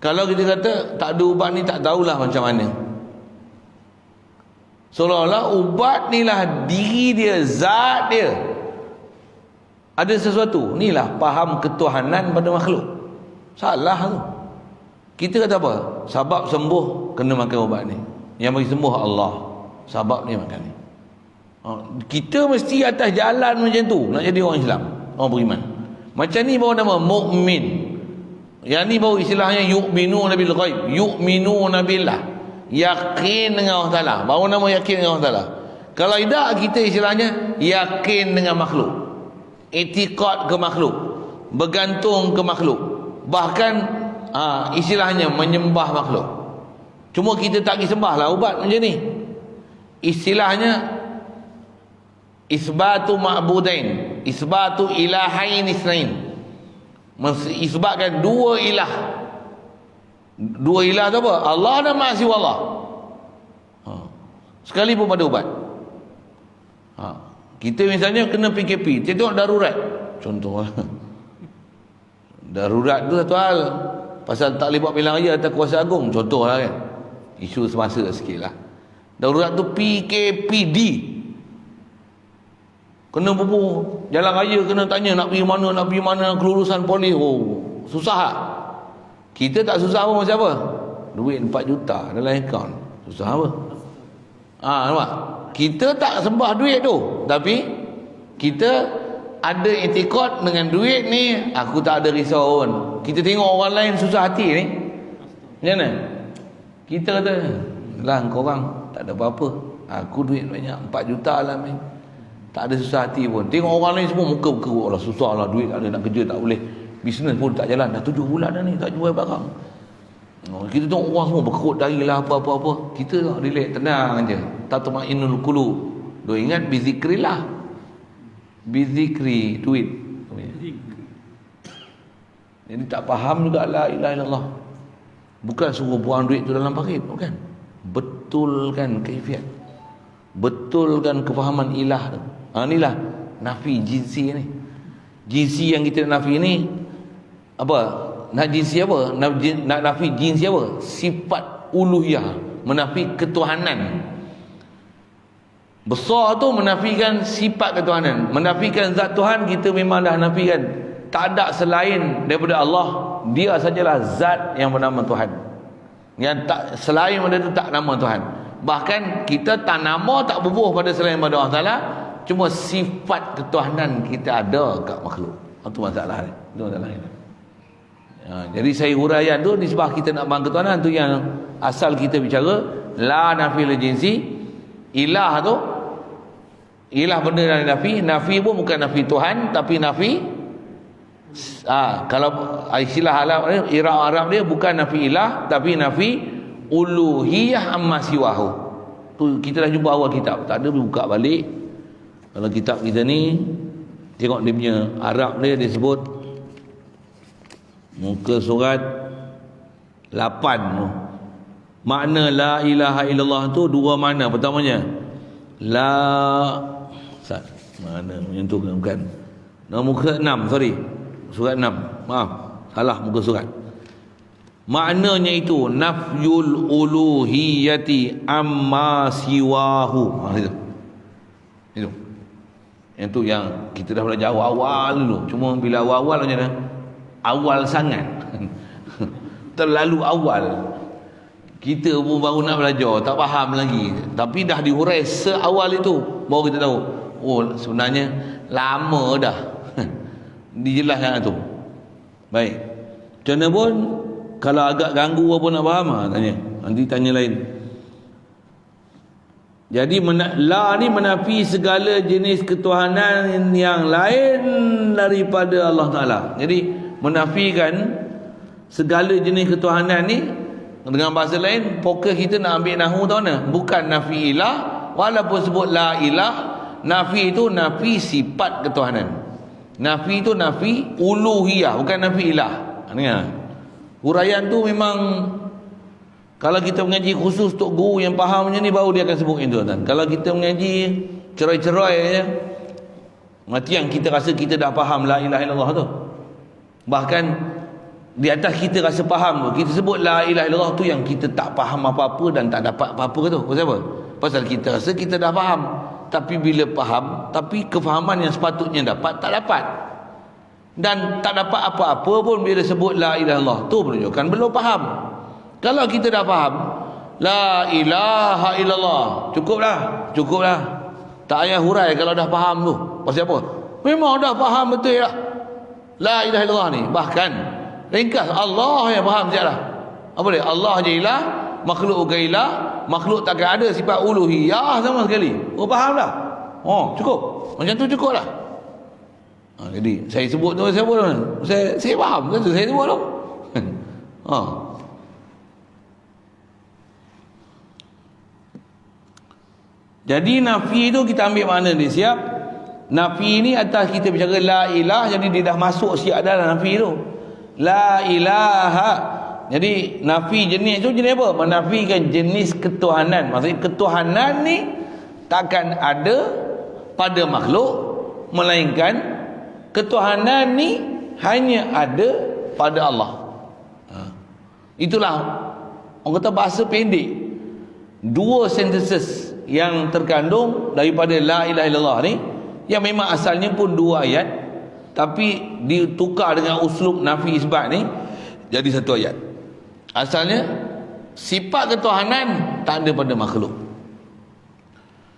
Kalau kita kata tak ada ubat ni, tak tahulah macam mana. Seolah-olah ubat ni lah diri dia, zat dia. Ada sesuatu. Inilah faham ketuhanan pada makhluk. Salah tu. Kita kata apa? Sebab sembuh kena makan ubat ni. Yang bagi sembuh Allah. Sebab ni makan ni. Kita mesti atas jalan macam tu nak jadi orang Islam, orang beriman. Macam ni baru nama mukmin. Yang ni baru istilahnya yu'minuna bil ghaib, yu'minuna billah, yakin dengan Allah Taala. Baru nama yakin dengan Allah Taala. Kalau tidak, kita istilahnya yakin dengan makhluk, i'tiqad ke makhluk, bergantung ke makhluk, bahkan istilahnya menyembah makhluk. Cuma kita tak pergi sembah lah ubat macam ni. Istilahnya isbatu ma'budain, isbatu ilahain isnain. Isbatkan dua ilah. Dua ilah tu apa? Allah dan maha Allah. Sekali pun pada ubat. Kita misalnya kena PKP, tengok darurat. Contoh darurat tu satu hal. Pasal tak boleh buat pilihan raya atas kuasa agung, contoh lah kan. Isu semasa sikit lah. Darurat tu PKPD. Kena bubuh jalan raya, kena tanya nak pergi mana, kelulusan polis. Susah lah. Kita tak susah pun macam apa? Duit 4 juta dalam akaun. Susah apa? Nampak? Kita tak sembah duit tu, tapi kita ada itikad dengan duit ni. Aku tak ada risau pun. Kita tengok orang lain susah hati ni, macam mana? Kita kata lah korang tak ada apa-apa, aku duit banyak 4 juta lah main. Tak ada susah hati pun. Tengok orang lain semua muka berkerut lah, susah lah, duit tak ada, nak kerja tak boleh, bisnes pun tak jalan, dah 7 bulan dah ni tak jual barang. Kita tengok orang semua berkerut darilah apa-apa. Kita tak relax, tenang je. Tatma'innul qulub. Duk ingat bizikrillah. Bizikri duit. Jadi tak faham juga la ilaha illallah. Bukan suruh buang duit tu dalam parit, bukan. Betulkan kaifiat. Betulkan kefahaman ilah tu. Inilah nafi jinsi ni. Jinsi yang kita nafi ni apa? Nak jinsi apa? Nak nafi jinsi apa? Sifat uluhiyah, menafi ketuhanan. Besar tu menafikan sifat ketuhanan. Menafikan zat Tuhan, kita memang dah nafikan. Tak ada selain daripada Allah. Dia sajalah zat yang bernama Tuhan. Yang tak selain daripada itu tak nama Tuhan. Bahkan kita tak nama, tak bubuh pada selain daripada Allah Ta'ala. Cuma sifat ketuhanan kita ada kat makhluk. Itu masalah dia. Itu masalah dia. Jadi saya huraian tu nisbah kita nak faham ketuhanan tu yang asal kita bicara la nafi lil jinsi. Ilah tu, ilah benda yang nafi. Nafi pun bukan nafi Tuhan, tapi nafi kalau istilah Arab dia bukan nafi ilah, tapi nafi uluhiyah amma siwahu. Tu kita dah jumpa awal kitab. Tak ada buka balik. Kalau kitab kita ni tengok dia punya Arab dia sebut muka surat 8 tu. Makna la ilaha illallah tu dua makna. Pertamanya la mana yang tu bukan. Muka 6, sorry. Surat 6. Maaf, salah muka surat. Maknanya itu nafyul uluhiyati amma siwahu. Itu. Itu. Yang tu yang kita dah belajar awal-awal dulu. Cuma bila awal-awal macam mana? Awal sangat. Terlalu awal. Kita pun baru nak belajar, tak faham lagi. Tapi dah dihurai seawal itu, baru kita tahu. Oh, sebenarnya lama dah dijelaskan tu. Baik. Macam mana pun kalau agak ganggu apa nak faham, tanya. Nanti tanya lain. Jadi la ni menafi segala jenis ketuhanan yang lain daripada Allah Ta'ala. Jadi menafikan segala jenis ketuhanan ni, dengan bahasa lain, fokus kita nak ambil nahu tahu mana? Bukan nafi ilah, walaupun sebut la ilah, nafi itu nafi sifat ketuhanan. Nafi itu nafi uluhiyah, bukan nafi ilah. Huraian tu memang kalau kita mengaji khusus untuk guru yang faham macam ni, baru dia akan sebut itu, tuan. Kalau kita mengaji cerai-cerai je, mati yang kita rasa kita dah faham la ilaha illallah tu. Bahkan di atas kita rasa faham tu, kita sebut la ilaha illallah tu yang kita tak faham apa-apa dan tak dapat apa-apa tu. Pasal apa? Pasal kita rasa kita dah faham. Tapi bila faham, tapi kefahaman yang sepatutnya dapat, tak dapat. Dan tak dapat apa-apa pun bila sebut la ilaha illallah tu menunjukkan belum faham. Kalau kita dah faham la ilaha illallah, cukuplah. Tak payah hurai kalau dah faham tu. Pasal apa? Memang dah faham betul lah la ilaha illallah ni. Bahkan ringkas Allah yang faham sajalah. Apa dia? Allah je ilah, makhluk bukan ilah, makhluk takkan ada sifat uluhiyah sama sekali. Oh, faham dah? Oh, cukup. Macam tu cukup lah. Jadi saya sebut tu, saya faham tu, saya sebut tu. Jadi nafi tu kita ambil makna dia, siap. Nafi ni atas kita bicara la ilah, jadi dia dah masuk siap dalam nafi tu. La ilaha. Jadi nafi jenis tu jenis apa? Menafikan jenis ketuhanan. Maksudnya ketuhanan ni takkan ada pada makhluk, melainkan ketuhanan ni hanya ada pada Allah. Itulah orang kata bahasa pendek, dua sentences yang terkandung daripada la ilaha illallah ni, yang memang asalnya pun dua ayat, tapi ditukar dengan uslub nafi isbat ni jadi satu ayat. Asalnya sifat ketuhanan tak ada pada makhluk,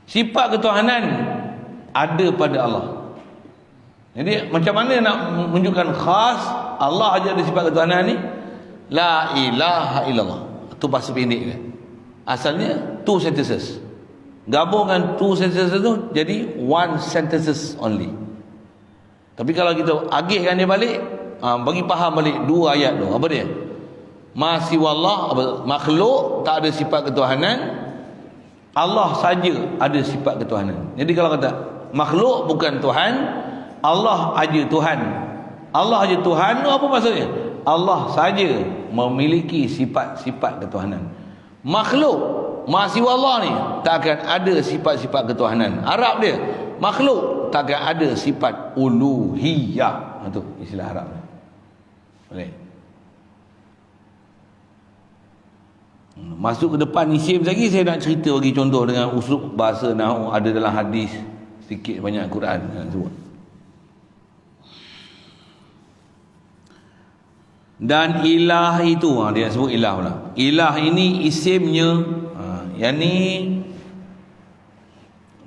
sifat ketuhanan ada pada Allah. Jadi macam mana nak menunjukkan khas Allah aja ada sifat ketuhanan ni? La ilaha illallah. Itu bahasa pendek kan. Asalnya two sentences. Gabungkan two sentences tu jadi one sentences only. Tapi kalau kita agihkan dia balik, bagi faham balik dua ayat tu. Apa dia? Ma siwallah, makhluk tak ada sifat ketuhanan, Allah saja ada sifat ketuhanan. Jadi kalau kata makhluk bukan Tuhan, Allah aja Tuhan. Allah aja Tuhan tu apa maksudnya? Allah saja memiliki sifat-sifat ketuhanan. Makhluk mahasiswa Allah ni takkan ada sifat-sifat ketuhanan. Arab dia makhluk takkan ada sifat uluhiyah. Itu istilah Arab. Boleh. Masuk ke depan isim lagi, saya nak cerita bagi contoh dengan uslub bahasa nahwu ada dalam hadis, sikit banyak Quran sebut. Dan ilah itu, dia sebut ilah pula. Ilah ini isimnya, yang ni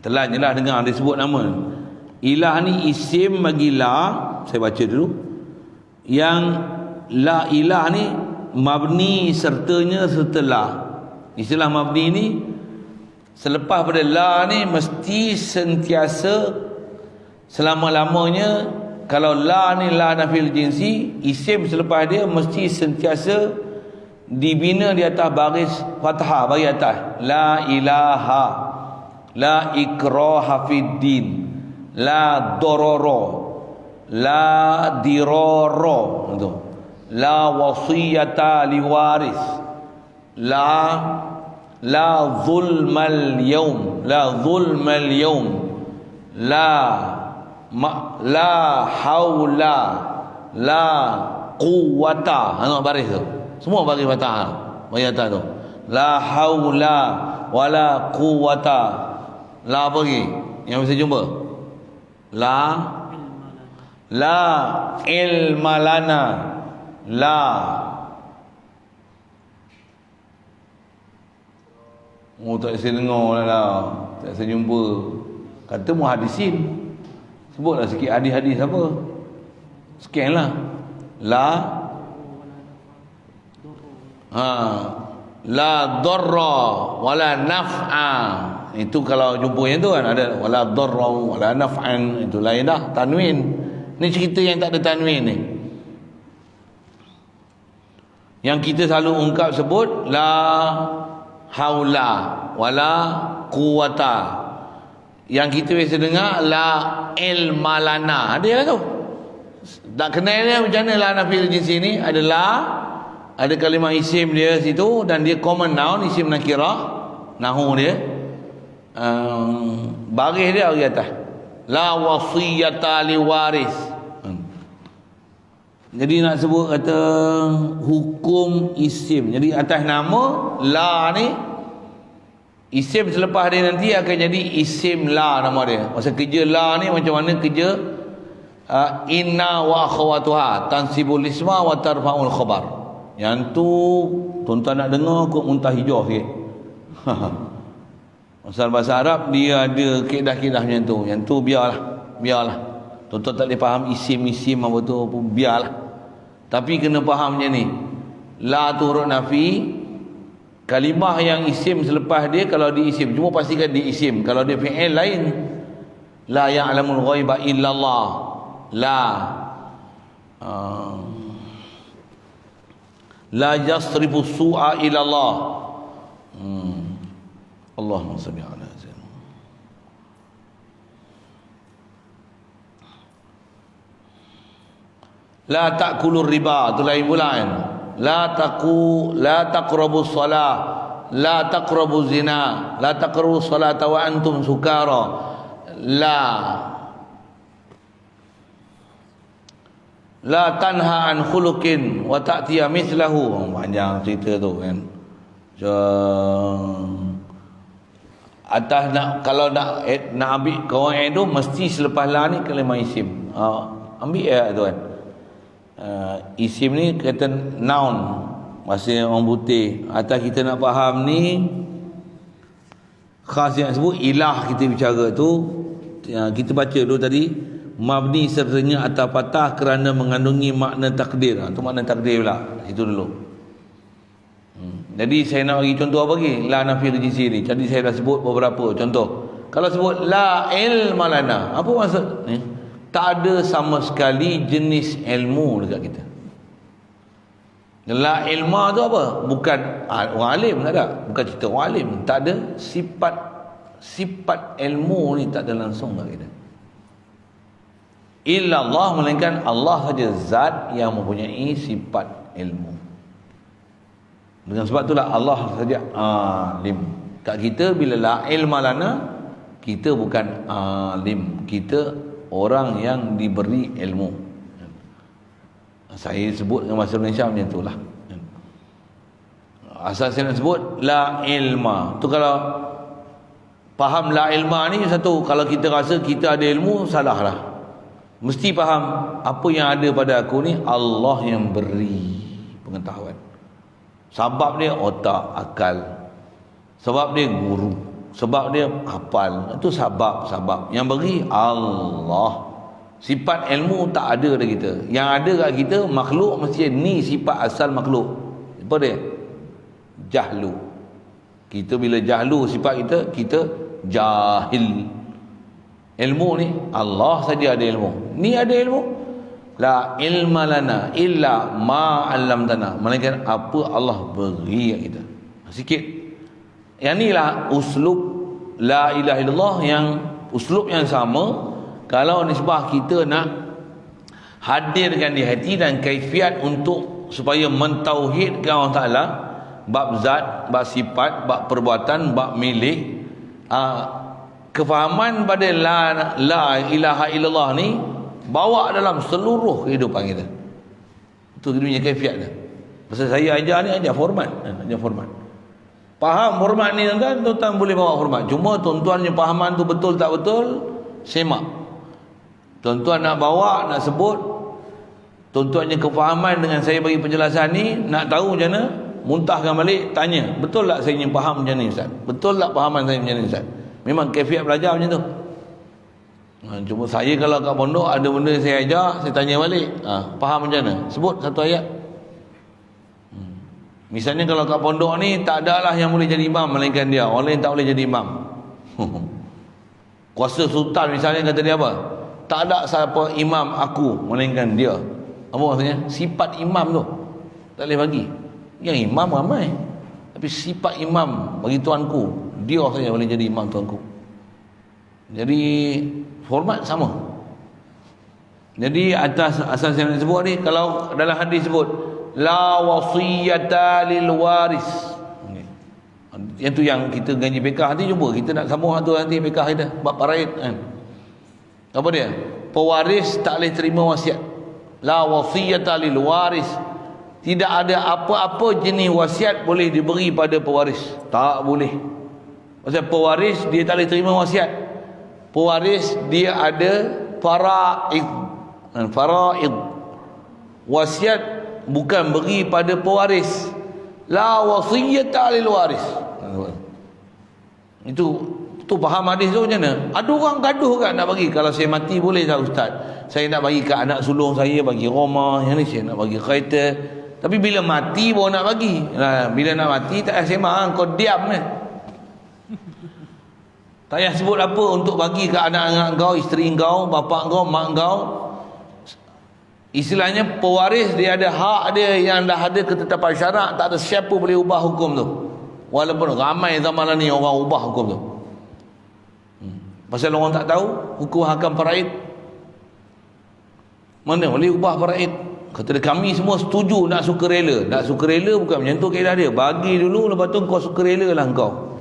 telan je lah dengar dia sebut nama. Ilah ni isim bagi la, saya baca dulu. Yang la ilah ni mabni sertanya serta la. Istilah mabni ni selepas pada la ni mesti sentiasa selama-lamanya. Kalau la ni la nafil jinsi, isim selepas dia mesti sentiasa dibina di atas baris fathah, baris atas. La ilaha, la ikraha fid din, la dororo, la diroro, la wasiyata liwaris, la zulmal yaum, la zulmal yaum, la haula, la quwwata. Tengok baris tu, semua baris fathah, baris atas tu. La haula wala quwwata. La apa lagi yang bisa jumpa? La ilma lana, la tak saya dengar lah, tak saya jumpa. Kata muhadisin, sebutlah sikit hadis-hadis apa, sekian lah. La darra wala naf'a. Itu kalau jumpa yang tu kan ada wala darra wala naf'an, itu lain dah, tanwin. Ni cerita yang tak ada tanwin ni. Yang kita selalu ungkap sebut la haula wala quwata. Yang kita biasa dengar la ilma lana. Ada lah tu. Tak kenal dia macam mana la nafil jinsi ni? Ada kalimah isim dia situ, dan dia common noun, isim nakirah, nahu dia. Baris dia di atas. La wasiyata liwaris. Jadi nak sebut kata hukum isim. Jadi atas nama la ni, isim selepas dia nanti akan jadi isim la nama dia. Masa kerja la ni macam mana kerja inna wa akhawatuha, tansibul isma wa tarfa'ul khabar. Yang tu tuan-tuan nak dengar kok muntah hijau sikit. Pasal bahasa Arab dia ada kaedah-kaedah macam tu. Yang tu biarlah. Tuan-tuan tak boleh faham isim-isim apa tu, biarlah. Tapi kena faham macam ni. La tu huruf nafi. Kalimah yang isim selepas dia kalau di isim, cuma pastikan di isim. Kalau dia fi'il lain, la ya'lamul ghaiba illallah. La yasrifu su'a ilallah. Allahumma salli ala sayyidina. La ta'kulur riba, tu lain pula kan. La taqrabus salah, la taqrabuz zina, la taqrabus salata wa antum sukara. La tanha an khuluqin wa ta'tiya mithlahu. Panjang cerita tu kan. Atas nak, kalau nak ambil kawan tu mesti selepas la ni kalimah isim. Ambil ya tu kan. Isim ni kata noun, bahasa orang putih. Atas kita nak faham ni khas yang sebut ilah, kita bicara tu kita baca dulu tadi, mabni sertanya atas patah kerana mengandungi makna takdir. Tu makna takdir pula, itu dulu. Jadi saya nak bagi contoh apa lagi? La nafil jinsi ni. Tadi saya dah sebut beberapa contoh. Kalau sebut la ilma lana, apa maksud ni? Tak ada sama sekali jenis ilmu dekat kita. La ilma tu apa? Bukan orang alim, tak ada. Bukan cerita orang alim. Tak ada sifat ilmu ni, tak ada langsung dekat kita. Illa Allah, melainkan Allah saja zat yang mempunyai sifat ilmu. Dengan sebab itulah Allah saja alim. Kat kita bila la ilma lana, kita bukan alim, kita orang yang diberi ilmu. Saya sebut dengan bahasa Malaysia macam itulah. asal saya nak sebut la ilma. Tu kalau faham la ilma ni satu, kalau kita rasa kita ada ilmu, salah lah. Mesti faham apa yang ada pada aku ni Allah yang beri pengetahuan. Sebab dia otak, akal. Sebab dia guru. Sebab dia hafal. Itu sebab. Yang beri Allah. Sifat ilmu tak ada dah kita. Yang ada kat kita makhluk mesti ni sifat asal makhluk. Apa dia? Jahlu. Kita bila jahlu sifat kita jahil. Ilmu ni Allah saja ada ilmu. Ni ada ilmu. La ilma lana illa ma 'allamtana. Melainkan apa Allah beri kat kita. Sikit. Yang inilah uslub la ilaha illallah, yang uslub yang sama kalau nisbah kita nak hadirkan di hati dan kaifiat untuk supaya mentauhidkan Allah Ta'ala, bab zat, bab sifat, bab perbuatan, bab milik. Kefahaman pada la ilaha illallah ni bawa dalam seluruh kehidupan kita. Itu dunia kaifiat dia. Pasal saya ajar ni ajar format. Ajar format. Faham format ni tuan-tuan boleh bawa format. Cuma tuan-tuan punya fahaman tu betul tak betul, semak. Tuan-tuan nak bawa, nak sebut, tuan-tuannya kefahaman dengan saya bagi penjelasan ni, nak tahu macam mana, muntahkan balik, tanya, betul tak saya ingin faham macam ni Ustaz? Betul tak fahaman saya macam ni Ustaz? Memang kaifiat belajar macam tu. Cuma saya kalau kat pondok ada benda saya ajar, saya tanya balik, faham macam mana? Sebut satu ayat. Misalnya kalau kat pondok ni tak ada lah yang boleh jadi imam melainkan dia, orang lain tak boleh jadi imam. Kuasa sultan misalnya kata dia apa? Tak ada siapa imam aku melainkan dia. Apa maksudnya? Sifat imam tu tak boleh bagi. Yang imam ramai, tapi sifat imam bagi tuanku, dia saja boleh jadi imam tuanku. Jadi format sama. Jadi atas asas yang disebut ni, kalau dalam hadis sebut la wasiyata lil waris. Yang tu yang kita ngaji fiqh nanti, cuba kita nak sambung tu nanti fiqh kita bab faraid kan. Apa dia? Pewaris tak boleh terima wasiat. La wasiyata lil waris. Tidak ada apa-apa jenis wasiat boleh diberi pada pewaris. Tak boleh. Pasal pewaris dia tak boleh terima wasiat. Pewaris dia ada faraid. Faraid. Wasiat bukan beri pada pewaris. La wasiyata lil waris. Itu faham hadis tu macam mana? Ada orang gaduh kan nak bagi, kalau saya mati boleh tak Ustaz? Saya nak bagi ke anak sulung saya, bagi rumah, yang ni saya nak bagi kereta. Tapi bila mati baru nak bagi. Bila nak mati tak payah sembang, kau diam kan. Tak payah sebut apa untuk bagi ke anak-anak kau, isteri kau, bapa kau, mak kau. Istilahnya pewaris dia ada hak dia yang dah ada ketetapan syarak, tak ada siapa boleh ubah hukum tu. Walaupun ramai zaman ni orang ubah hukum tu. Pasal orang tak tahu hukum hakam faraid. Mana boleh ubah faraid? Kata dia, kami semua setuju nak sukarela. Nak sukarela bukan macam tu kaedah dia. Bagi dulu, lepas tu kau sukarela lah kau.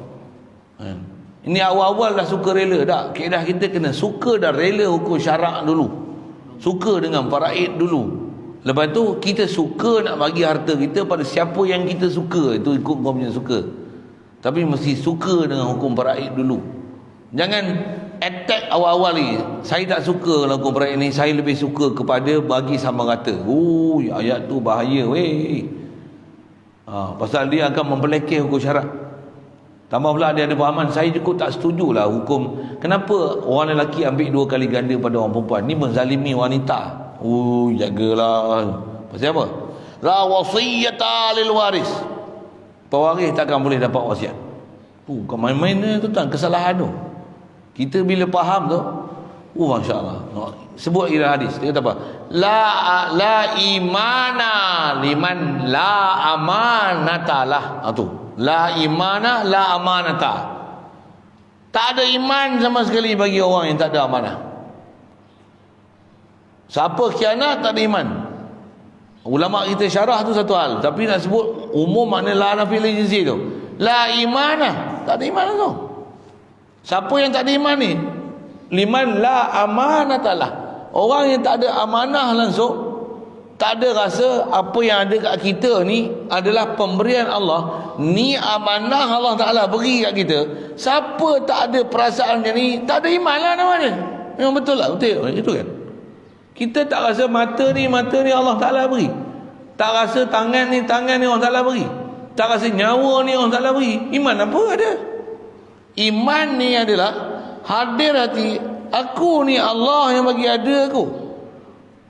Ini awal-awal dah sukarela. Tak, kaedah kita kena suka dan rela hukum syarak dulu. Suka dengan faraid dulu. Lepas tu kita suka nak bagi harta kita pada siapa yang kita suka. Itu ikut kau punya suka. Tapi mesti suka dengan hukum faraid dulu. Jangan attack awal-awal ni. Saya tak suka hukum faraid ni, saya lebih suka kepada bagi sama rata. Ayat tu bahaya weh. Pasal dia akan mempelekeh hukum syarak. Tambah pula dia ada fahaman, saya cukup tak setujulah hukum. Kenapa orang lelaki ambil 2 kali ganda pada orang perempuan? Ni menzalimi wanita. Jagalah. Pasal apa? La wasiyata lil waris. Pewaris takkan boleh dapat wasiat. Bukan main-main tu tuan, kesalahan tu. Kita bila faham tu, masya-Allah. Sebut ira hadis. Dia kata apa? La imana liman la amanata lah. Tu. La imana la amanata. Tak ada iman sama sekali bagi orang yang tak ada amanah. Siapa khianat tak ada iman. Ulama kita syarah tu satu hal, tapi nak sebut umum makna la nafil jinsi tu. La imana, tak ada iman tu. Siapa yang tak ada iman ni? Liman la amanatalah. Orang yang tak ada amanah langsung, Tak ada rasa apa yang ada kat kita ni adalah pemberian Allah. Ni amanah Allah Ta'ala beri kat kita. Siapa tak ada perasaan macam ni, tak ada iman lah namanya. Memang betul lah, betul itu kan. Kita tak rasa mata ni Allah Ta'ala beri. Tak rasa tangan ni Allah Ta'ala beri. Tak rasa nyawa ni Allah Ta'ala beri. Iman apa ada? Iman ni adalah hadir hati, aku ni Allah yang bagi ada aku.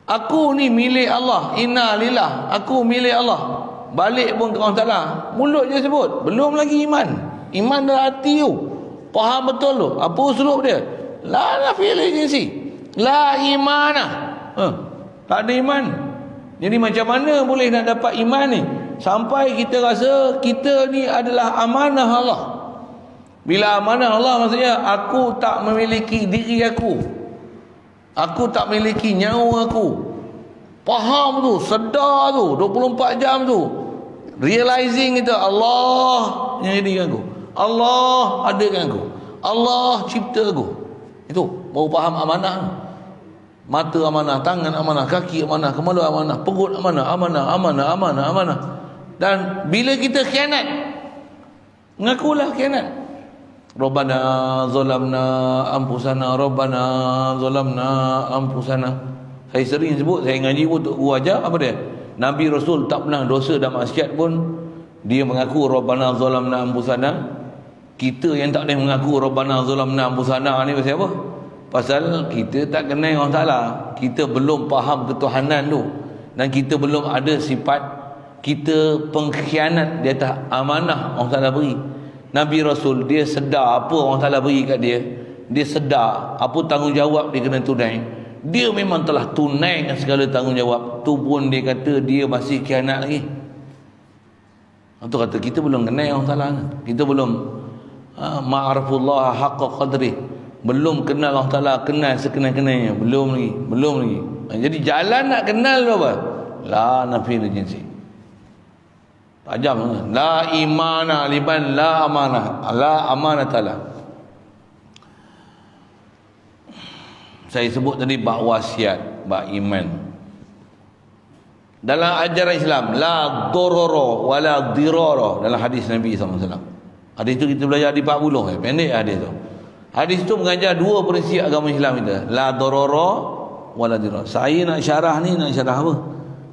Aku ni milik Allah. Inna lillah, aku milik Allah. Balik pun ke Allah Ta'ala. Mulut je sebut, belum lagi iman. Iman dalam hati tu, faham betul tu. Apa usulub dia? La nafil jinsi, la imanah. Tak ada iman. Jadi macam mana boleh nak dapat iman ni? Sampai kita rasa kita ni adalah amanah Allah. Bila amanah Allah maksudnya aku tak memiliki diri aku, aku tak memiliki nyawa aku. Faham tu, sedar tu, 24 jam tu. Realizing itu Allah yang jadikan aku. Allah adakan aku. Allah cipta aku. Itu baru faham amanah. Mata amanah, tangan amanah, kaki amanah, kepala amanah, perut amanah. Dan bila kita khianat, mengakulah khianat. Rabbana zalamna anfusana, Rabbana zalamna anfusana. Saya sering sebut, saya ngaji pun untuk guru ajar, apa dia? Nabi Rasul tak pernah dosa dan maksiat pun dia mengaku Rabbana zalamna anfusana. Kita yang tak boleh mengaku Rabbana zalamna anfusana ni pasal apa? Pasal kita tak kenal Allah Ta'ala. Kita belum faham ketuhanan tu, dan kita belum ada sifat kita pengkhianat di atas amanah Allah Ta'ala beri. Nabi Rasul dia sedar apa Allah Ta'ala beri kat dia. Dia sedar apa tanggungjawab dia kena tunai. Dia memang telah tunaikan segala tanggungjawab. Tu pun dia kata dia masih khianat lagi. Itu kata kita belum kenal Allah Ta'ala. Kita belum ma'arifullah haqqa qadri. Belum kenal Allah Ta'ala, kenal sekenal-kenalnya. Belum lagi. Jadi jalan nak kenal tu apa? La nafil jinsi. Tajam. La imana liman la amanah. La amanah ta'ala. Saya sebut tadi bab wasiat, bab iman. Dalam ajaran Islam, la dororo wala diroro, dalam hadis Nabi SAW. Hadis itu kita belajar di 40, pendek hadis tu. Hadis itu mengajar dua prinsip agama Islam kita. La dororo wala diroro. Saya nak syarah ni, nak syarah apa?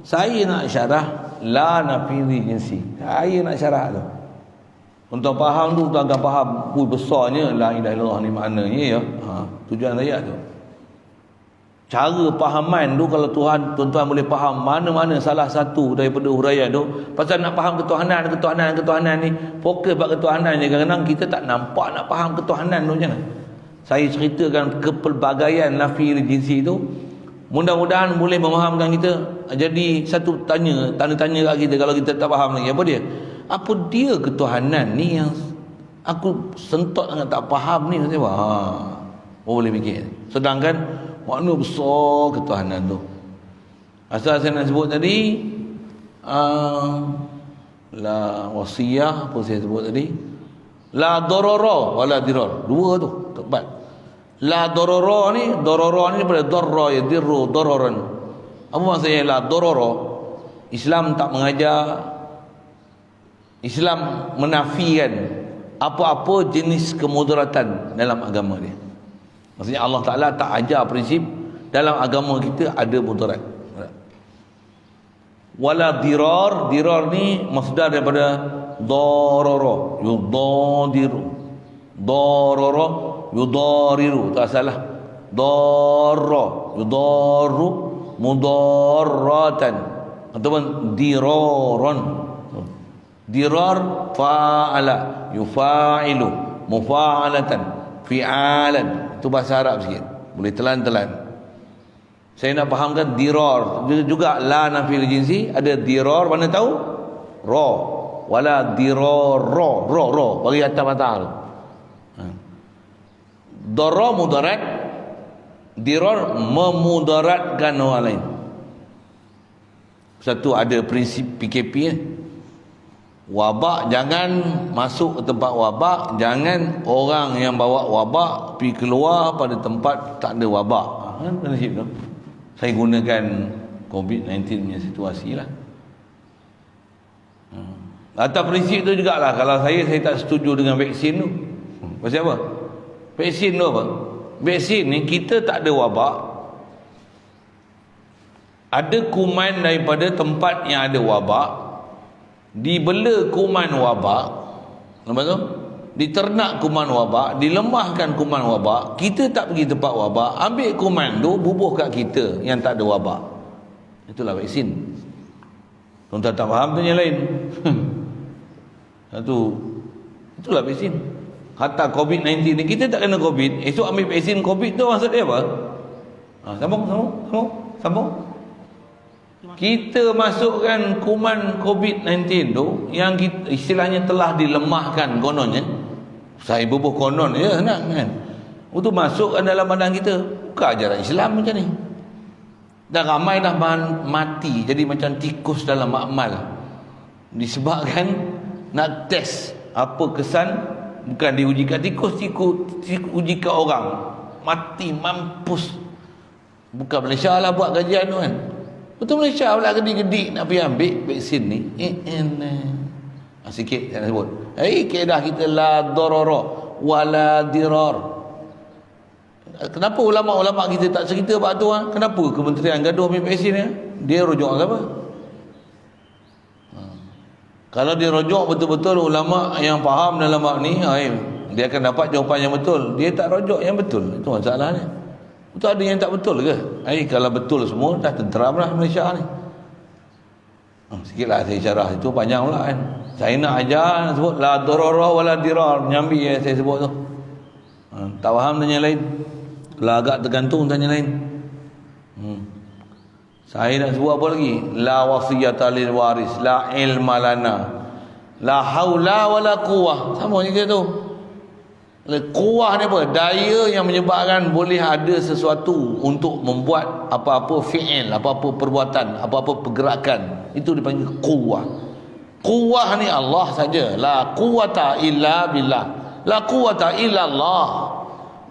Saya nak syarah la nafili jinsi. Saya nak syarah tu. Untuk faham tu, tuan akan faham besarnya la ilaha illallah ni maknanya ya. Tujuan ayat tu. Cara pahaman tu, kalau tuan-tuan boleh faham mana-mana salah satu daripada huraian tu, pasal nak faham ketuhanan ni, fokus pada ketuhanan je. Kadang-kadang kita tak nampak nak faham ketuhanan tu macam mana. Saya ceritakan kepelbagaian nafi jinsi tu, mudah-mudahan boleh memahamkan kita. Jadi satu tanda tanya kat kita kalau kita tak faham lagi. Apa dia? Apa dia ketuhanan ni yang aku sentot sangat tak faham ni? Boleh fikir. Sedangkan makna besar ketuhanan tu. Asal saya nak sebut tadi la wasiyah, apa saya sebut tadi? La dororo wala dirar. Dua tu tepat. La dororo ni daripada darra ya dirru dararan. Apa maksudnya la dororo? Islam tak mengajar, Islam menafikan apa-apa jenis kemudaratan dalam agama dia. Maksudnya Allah Ta'ala tak ajar prinsip dalam agama kita ada mudarat. Wala dirar ni masdar daripada darara, yudadiru. Darara yudariru, tak salah. Darra yudaru mudarratan ataupun diraran. Dirar fa'ala yufa'ilu mufa'alatan fi'alan. Itu bahasa Arab sikit, boleh telan-telan. Saya nak fahamkan dirar juga la nafil jinsi. Ada dirar, mana tahu? Ra wala dirar ra bagi atas mata tu. Darra mudarat, dirar memudaratkan orang lain. Satu ada prinsip PKP wabak, jangan masuk ke tempat wabak, jangan orang yang bawa wabak pergi keluar pada tempat tak ada wabak. Prinsip tu saya gunakan COVID-19 punya situasi lah. Atas prinsip tu jugalah, kalau saya tak setuju dengan vaksin tu. Pasal apa? Vaksin tu apa? Vaksin ni kita tak ada wabak. Ada kuman daripada tempat yang ada wabak, dibela kuman wabak, nampak tu? Diternak kuman wabak, dilemahkan kuman wabak, kita tak pergi tempat wabak, ambil kuman tu bubuh kat kita yang tak ada wabak. Itulah vaksin. Tuan-tuan tak faham tu yang lain. Itulah vaksin. Hatta COVID-19 ni, kita tak kena COVID, esok ambil vaksin COVID tu maksud dia apa? Sambung. Kita masukkan kuman COVID-19 tu yang kita, istilahnya telah dilemahkan kononnya. Saya bubuh konon je nak kan. Itu masukkan dalam badan kita. Bukan ajaran Islam macam ni. Dan ramai dah mati jadi macam tikus dalam makmal. Disebabkan nak test apa kesan, bukan diuji kat tikus, uji kat orang. Mati mampus. Bukan Malaysia lah buat kajian tu kan. Betul Malaysia pula gedik-gedik nak pergi ambil vaksin ni. Sikit saya nak sebut. Kaedah kita la darara wala dirar. Kenapa ulama-ulama kita tak cerita bab tu? Kenapa kementerian gaduh ambil vaksin ni? Dia rujuk apa? Kalau dia rujuk betul-betul ulama yang faham dalam bab ni, dia akan dapat jawapan yang betul. Dia tak rujuk yang betul. Itu masalahnya. Itu ada yang tak betul ke? Kalau betul semua dah tenteram lah Malaysia ni. Sikitlah saya syarah, itu panjang pula kan. Saya nak ajar, nak sebut la darara wala dirar, nyambi yang saya sebut tu. Tak faham tanya lain. Kalau agak tergantung tanya lain. Saya nak sebut apa lagi? La wasiyata lil waris, la ilma lana, la haula wala quwwah. Sama juga tu. Kuah ni apa? Daya yang menyebabkan boleh ada sesuatu untuk membuat apa-apa fi'il, apa-apa perbuatan, apa-apa pergerakan. Itu dipanggil kuah. Kuah ni Allah saja. La quwata illa billah. La quwata illa Allah.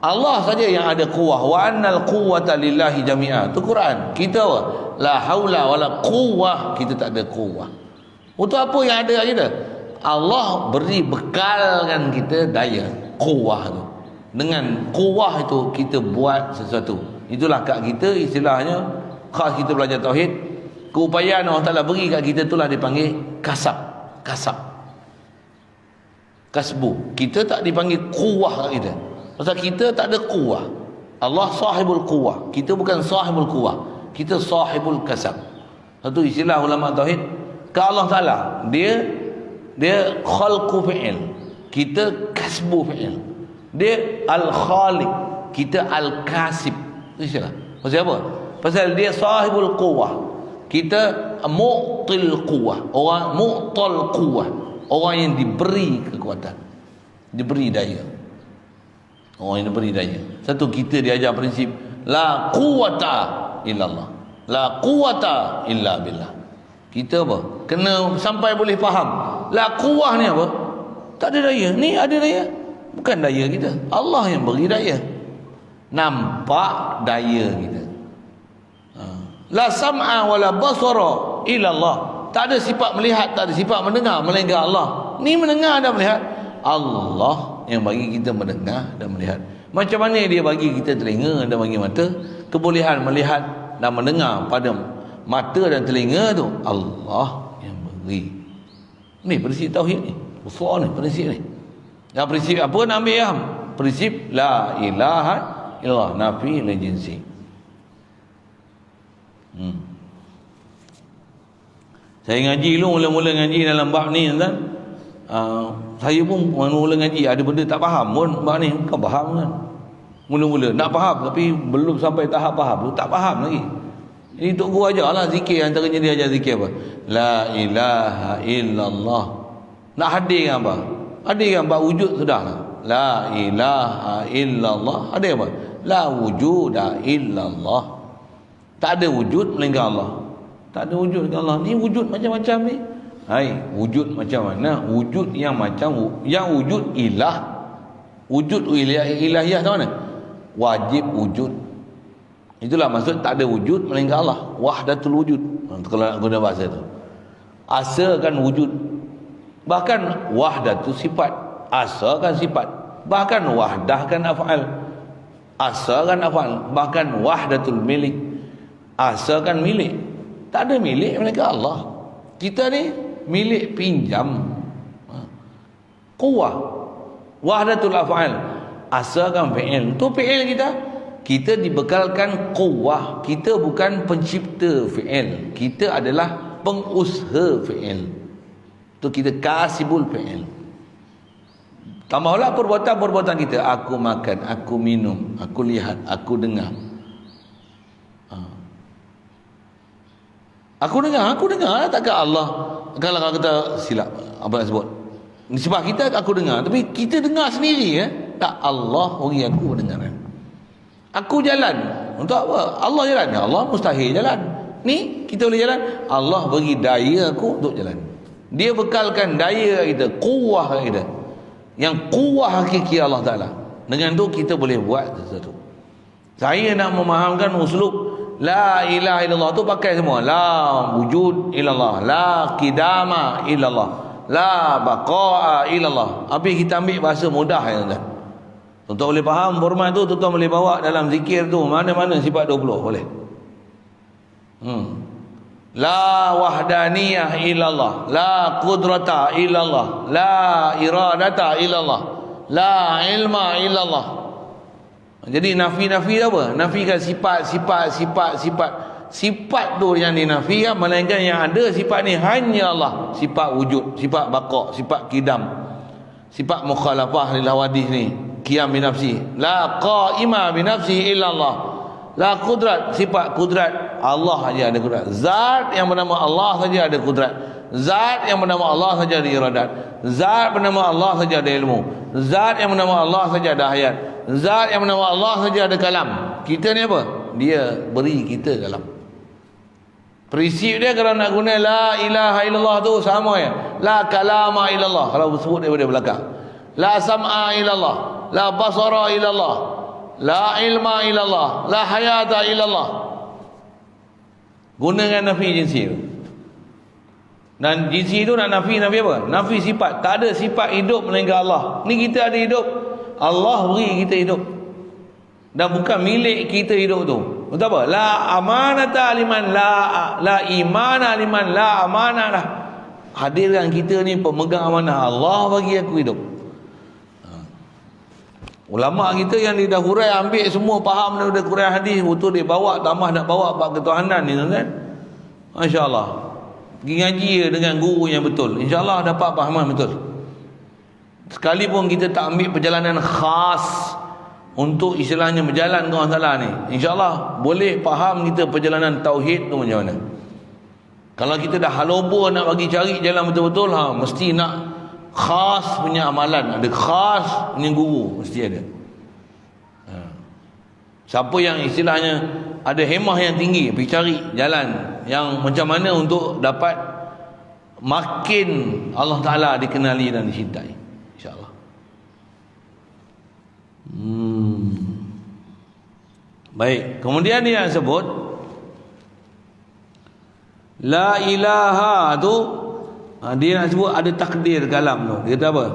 Allah saja yang ada kuah. Wa annal quwata lillahi jami'a. Itu Quran. Kita apa? La haula wala quwwah. Kita tak ada kuah. Untuk apa yang ada kita? Allah beri bekalkan kita daya. Kuah tu. Dengan kuah itu kita buat sesuatu. Itulah kat kita istilahnya, khas kita belajar tauhid, keupayaan Allah Taala beri kat kita itulah dipanggil kasab. Kasbu. Kita tak dipanggil kuah kat kita. Pasal kita tak ada kuah. Allah sahibul kuah. Kita bukan sahibul kuah. Kita sahibul kasab. Satu istilah ulama tauhid. Ke Allah Taala, dia khalqu fi'il. Kita kasbu fi'il. Dia al-khaliq, kita al-kasib. Itu istilah. Pasal apa? Pasal dia sahibul quwwah. Kita mu'til quwwah. Orang mu'tal quwwah. Orang yang diberi kekuatan, diberi daya. Orang yang diberi daya. Satu, kita diajar prinsip la quwwata illallah. La quwwata illa billah. Kita apa? Kena sampai boleh faham. La quwwah ni apa? Tak ada daya. Ni ada daya. Bukan daya kita. Allah yang beri daya. Nampak daya kita. La sam'a wala basara illa Allah. Tak ada sifat melihat, tak ada sifat mendengar melainkan Allah. Ni mendengar dan melihat. Allah yang bagi kita mendengar dan melihat. Macam mana dia bagi kita telinga dan bagi mata? Kebolehan melihat dan mendengar pada mata dan telinga tu Allah yang beri. Ni prinsip tauhid ni. Besar ni prinsip ni. Dan prinsip apa nak ambil ya? Prinsip la ilaha illallah, nafi lil jinsi. Saya ngaji dulu, mula-mula ngaji dalam bab ni kan. Saya pun mula ngaji ada benda tak faham pun bab ni, bukan faham kan. Mula-mula nak faham tapi belum sampai tahap faham, belum tak faham lagi. Jadi tok guru ajarlah zikir, antaranya dia ajar zikir apa? La ilaha illallah. Nak hadirkan apa? Hadirkan bab wujud sudahlah. La ilaha illallah. Ada apa? La wujuda illallah. Tak ada wujud melainkan Allah. Tak ada wujud melainkan Allah. Ni wujud macam-macam ni. Wujud macam mana? Wujud yang macam yang wujud ilah. Wujud ilahiyah tahu mana? Wajib wujud. Itulah maksud tak ada wujud melainkan Allah. Wahdatul wujud. Kalau nak guna bahasa tu. Asa kan wujud. Bahkan wahdatul sifat. Asa kan sifat. Bahkan wahdah kan af'al. Asa kan af'al. Bahkan wahdatul milik. Asa kan milik. Tak ada milik melainkan Allah. Kita ni milik pinjam. Quwwah. Wahdatul af'al. Asa kan fi'il. Tu fi'il kita. Kita dibekalkan quwwah. Kita bukan pencipta fi'il. Kita adalah pengusaha fi'il. Tu kita kasibul fi'il. Tambahlah perbuatan-perbuatan kita. Aku makan, aku minum, aku lihat, aku dengar. Aku dengar. Takkan Allah, kalau kita silap apa nak sebut, sebab kita aku dengar, tapi kita dengar sendiri ya. Tak, Allah bagi aku pendengaran. Aku jalan. Untuk apa? Allah jalan. Ya Allah mustahil jalan. Ni kita boleh jalan. Allah bagi daya aku untuk jalan. Dia bekalkan daya kita, kuwah kita. Yang kuwah hakiki Allah Ta'ala. Dengan tu kita boleh buat sesuatu. Saya nak memahamkan uslub la ilaha illallah tu pakai semua. La wujud illallah, la qidama illallah, la baqa'a illallah. Habis kita ambil bahasa mudah ya tuan. Tuan-tuan boleh faham format tu, tuan-tuan boleh bawa dalam zikir tu mana-mana sifat 20 boleh. La wahdaniyah illallah, la qudrata illallah, la iradata illallah, la ilma illallah. Jadi nafi-nafi apa? Nafikan sifat. Sifat tu yang dinafikan, melainkan yang ada sifat ni hanya Allah. Sifat wujud, sifat baqa, sifat qidam, sifat mukhalafah lil hawadith ni. Qiyam bi nafsi, la qa'ima bi nafsi illa Allah. La kudrat, sifat kudrat Allah saja ada kudrat. Zat yang bernama Allah saja ada kudrat. Zat yang bernama Allah saja ada iradat. Zat bernama Allah saja ada ilmu. Zat yang bernama Allah saja ada hayat. Zat yang bernama Allah saja ada kalam. Kita ni apa? Dia beri kita kalam. Prinsip dia kalau nak guna la ilaha illallah tu sama ya. La kalama illallah kalau sebut daripada belakang. La sam'a illallah, la basara illallah, la ilma illallah, la hayata illallah. Gunakan nafi jinsi tu. Dan jinsi tu nak nafi apa? Nafi sifat. Tak ada sifat hidup melainkan Allah. Ni kita ada hidup. Allah beri kita hidup. Dan bukan milik kita hidup tu. Betul apa? La amanata liman la imana liman la amanah lah. Hadirkan kita ni pemegang amanah. Allah bagi aku hidup. Ulama kita yang dia dah hurai ambil semua faham daripada Quran hadis, betul dia bawa tambah nak bawa bab ketuhanan ni tuan-tuan. Masya-Allah. Pergi ngaji dengan guru yang betul. Insya-Allah dapat fahaman betul. Sekalipun kita tak ambil perjalanan khas untuk istilahnya berjalan ke orang salah ni, insya-Allah boleh faham kita perjalanan tauhid tu macam mana. Kalau kita dah halobo nak bagi cari jalan betul-betul, mesti nak khas punya amalan, ada khas punya guru, mesti ada. Siapa yang istilahnya ada hemah yang tinggi, pergi cari jalan yang macam mana untuk dapat makin Allah Ta'ala dikenali dan dicintai, insya-Allah. Baik, kemudian dia sebut la ilaha tu, dia nak sebut ada takdir kalam tu. Dia kata apa?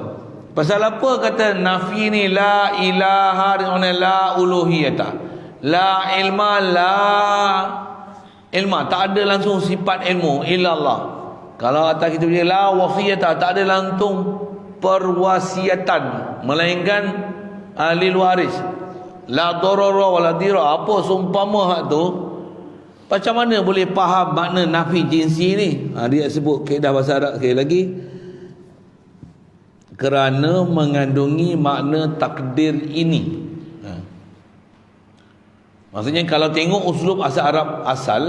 Pasal apa kata nafi ni la ilaha dengan la uluhiyata. La ilma, la ilma, tak ada langsung sifat ilmu illallah. Kalau kata kita punya la wasiyata, tak ada langsung perwasiatan melainkan lil waris. La darara wala dira. Apa seumpama hak tu? Macam mana boleh faham makna nafi jinsi ni? Dia sebut kaedah bahasa Arab sekali lagi. Kerana mengandungi makna takdir ini. Maksudnya kalau tengok uslub asal Arab asal,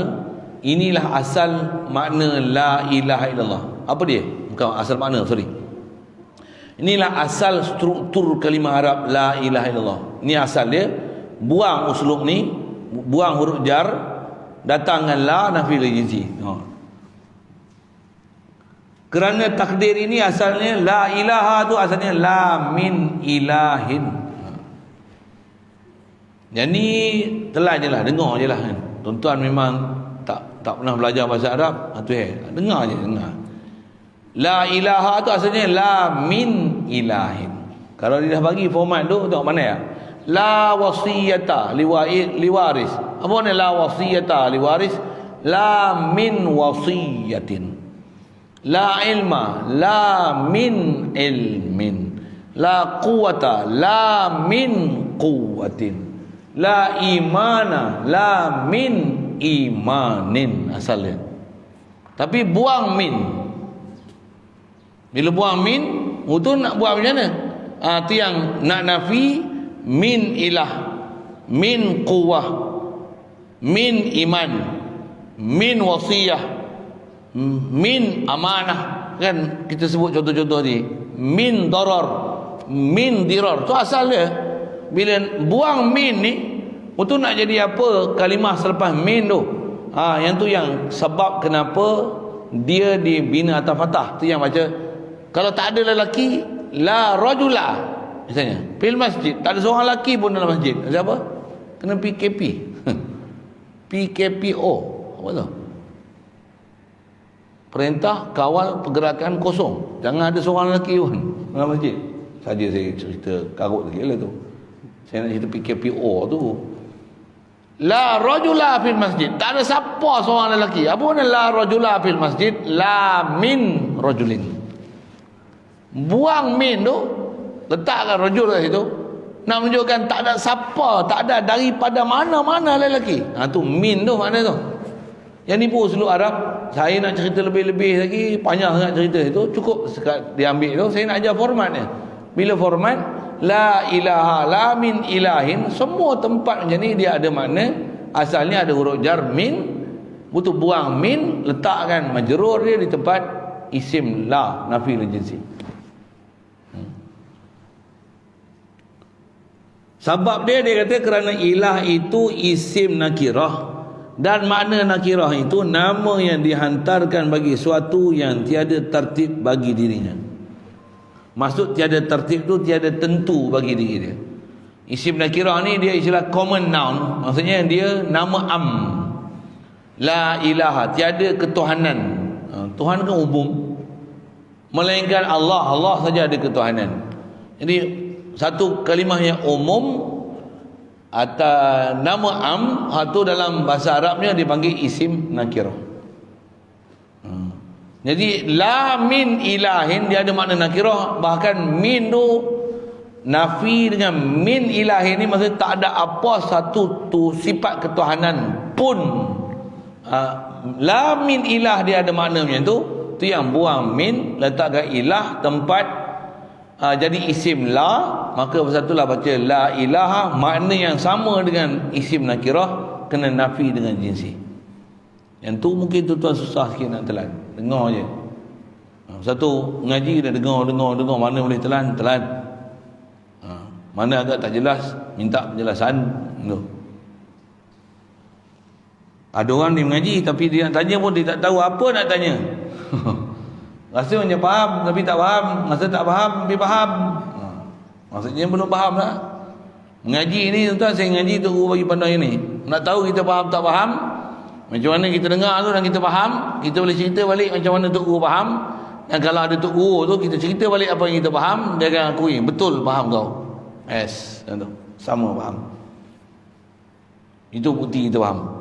inilah asal makna la ilaha illallah. Apa dia? Bukan asal makna, sorry. Inilah asal struktur kalimah Arab la ilaha illallah. Ini asal dia. Buang uslub ni, buang huruf jar, datangkan la nafi jinsi. Kerana takdir ini asalnya la ilaha tu asalnya la min ilahin. Jadi telan je lah, dengar je lah kan. Tuan-tuan memang tak pernah belajar bahasa Arab, dengar je, dengar. La ilaha tu asalnya la min ilahin. Kalau dia dah bagi format tu, tengok mana ya? La wasiyata liwaris. Apa ni la wasiyata liwaris? La min wasiyatin. La ilma la min ilmin. La quwata la min quwatin. La imana la min imanin asalnya. Tapi buang min. Bila buang min, itu nak buat macam mana? Itu yang nak nafi min ilah, min quwah, min iman, min wasiyah, min amanah. Kan kita sebut contoh-contoh ni. Min darar, min dirar. Tu asal dia. Bila buang min ni, itu nak jadi apa kalimah selepas min tu? Yang tu yang sebab kenapa dia dibina atas fathah. Tu yang baca, kalau tak ada lelaki, la rajula misalnya, fil masjid, tak ada seorang lelaki pun dalam masjid. Siapa? Kena PKP. PKPO. Apa tu? Perintah Kawal Pergerakan Kosong. Jangan ada seorang lelaki pun dalam masjid. Saja saya cerita karut sikit lah tu. Saya nak cerita PKPO tu. La rajula fil masjid. Tak ada siapa seorang lelaki. Apa ni la rajula fil masjid? La min rajulin. Buang min tu, letakkan rajul kat situ, nak menunjukkan tak ada siapa, tak ada daripada mana-mana lelaki. Tu min tu makna tu. Yang ni pun seluruh Arab. Saya nak cerita lebih-lebih lagi, panjang sangat cerita itu, cukup sekat diambil tu. Saya nak ajar formatnya. Bila format la ilaha la min ilahin, semua tempat macam ni dia ada makna. Asalnya ada huruf jar min, butuh buang min, letakkan majrur dia di tempat isim la, nafi lil jinsi. Sebab dia kata kerana ilah itu isim nakirah, dan makna nakirah itu nama yang dihantarkan bagi suatu yang tiada tertib bagi dirinya. Maksud tiada tertib tu tiada tentu bagi diri dia. Isim nakirah ni dia istilah common noun, maksudnya dia nama am. La ilaha, tiada ketuhanan. Tuhan kan umum, melainkan Allah. Allah saja ada ketuhanan. Jadi satu kalimah yang umum atau nama am, itu dalam bahasa Arabnya dipanggil isim nakirah. Jadi la min ilahin dia ada makna nakirah. Bahkan min tu nafi dengan min ilahin ni maksudnya tak ada apa satu tu sifat ketuhanan pun. La min ilah dia ada makna macam tu. Tu yang buang min, letakkan ilah tempat jadi isim la, maka pasal itulah baca la ilaha, makna yang sama dengan isim nakirah, kena nafi dengan jinsi. Yang tu mungkin tuan-tuan susah sikit nak telan, dengar je. Satu ngaji dah dengar, mana boleh telan. Mana agak tak jelas, minta penjelasan tu. Ada orang ni mengaji tapi dia nak tanya pun dia tak tahu apa nak tanya. Rasa macam faham tapi tak faham, rasa tak faham tapi faham. Maksudnya belum faham lah. Mengaji ni tuan-tuan, saya ngaji tu guru bagi pandai ni. Nak tahu kita faham tak faham, macam mana kita dengar tu dan kita faham, kita boleh cerita balik macam mana Tok Guru faham. Dan kalau ada Tok Guru tu, kita cerita balik apa yang kita faham, dia akan akui, betul faham kau. Yes, tu. Sama faham. Itu bukti kita faham.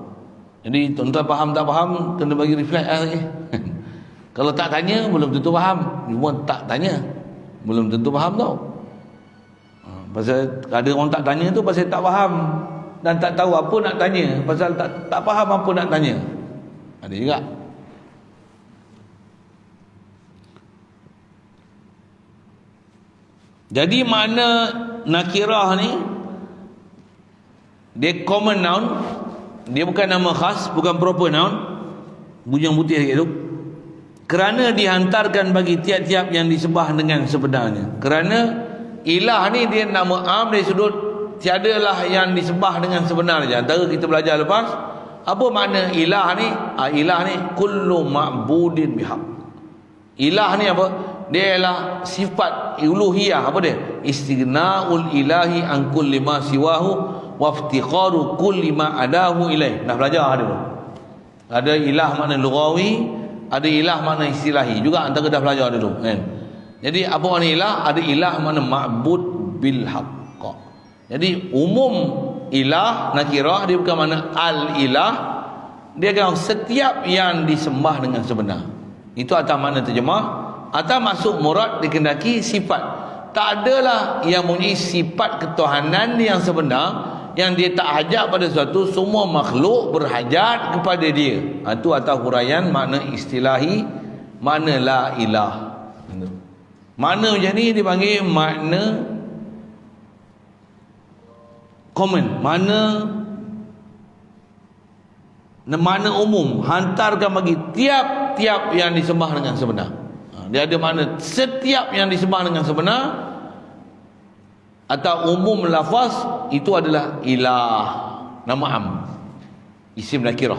Jadi tuan-tuan faham tak faham, kena bagi reflect lagi. Kalau tak tanya, belum tentu faham. Cuma tak tanya, belum tentu faham tau. Pasal ada orang tak tanya tu pasal tak faham dan tak tahu apa nak tanya, pasal tak faham apa nak tanya. Ada juga. Jadi makna nakirah ni dia common noun, dia bukan nama khas, bukan proper noun. Bujang putih sikit tu. Kerana dihantarkan bagi tiap-tiap yang disembah dengan sebenarnya. Kerana ilah ni dia nama am dari sudut tiadalah yang disembah dengan sebenarnya. Antara kita belajar lepas, apa makna ilah ni? Ilah ni kullu ma'budin bihaq. Ilah ni apa? Dia ialah sifat uluhiyah. Apa dia? Istighna'ul ilahi an kulli ma siwahu waftiqaru kulli ma adahu ilaih. Dah belajar ada tu. Ada ilah makna lughawi, ada ilah makna istilahi juga, antara dah belajar dulu kan. Jadi apa makna ilah? Ada ilah makna ma'bud bil haqq. Jadi umum ilah nakirah dia bukan makna al ilah, dia kata setiap yang disembah dengan sebenar. Itu atas makna terjemah, atas masuk murad dikendaki sifat. Tak adalah yang mempunyai sifat ketuhanan yang sebenar, yang dia tak hajat pada sesuatu, semua makhluk berhajat kepada dia. Itu atas huraian makna istilahi, makna la ilah. Makna macam ni dipanggil makna common, makna umum, hantarkan bagi tiap-tiap yang disembah dengan sebenar. Dia ada makna setiap yang disembah dengan sebenar, atau umum lafaz itu adalah ilah, nama am, isim nakirah,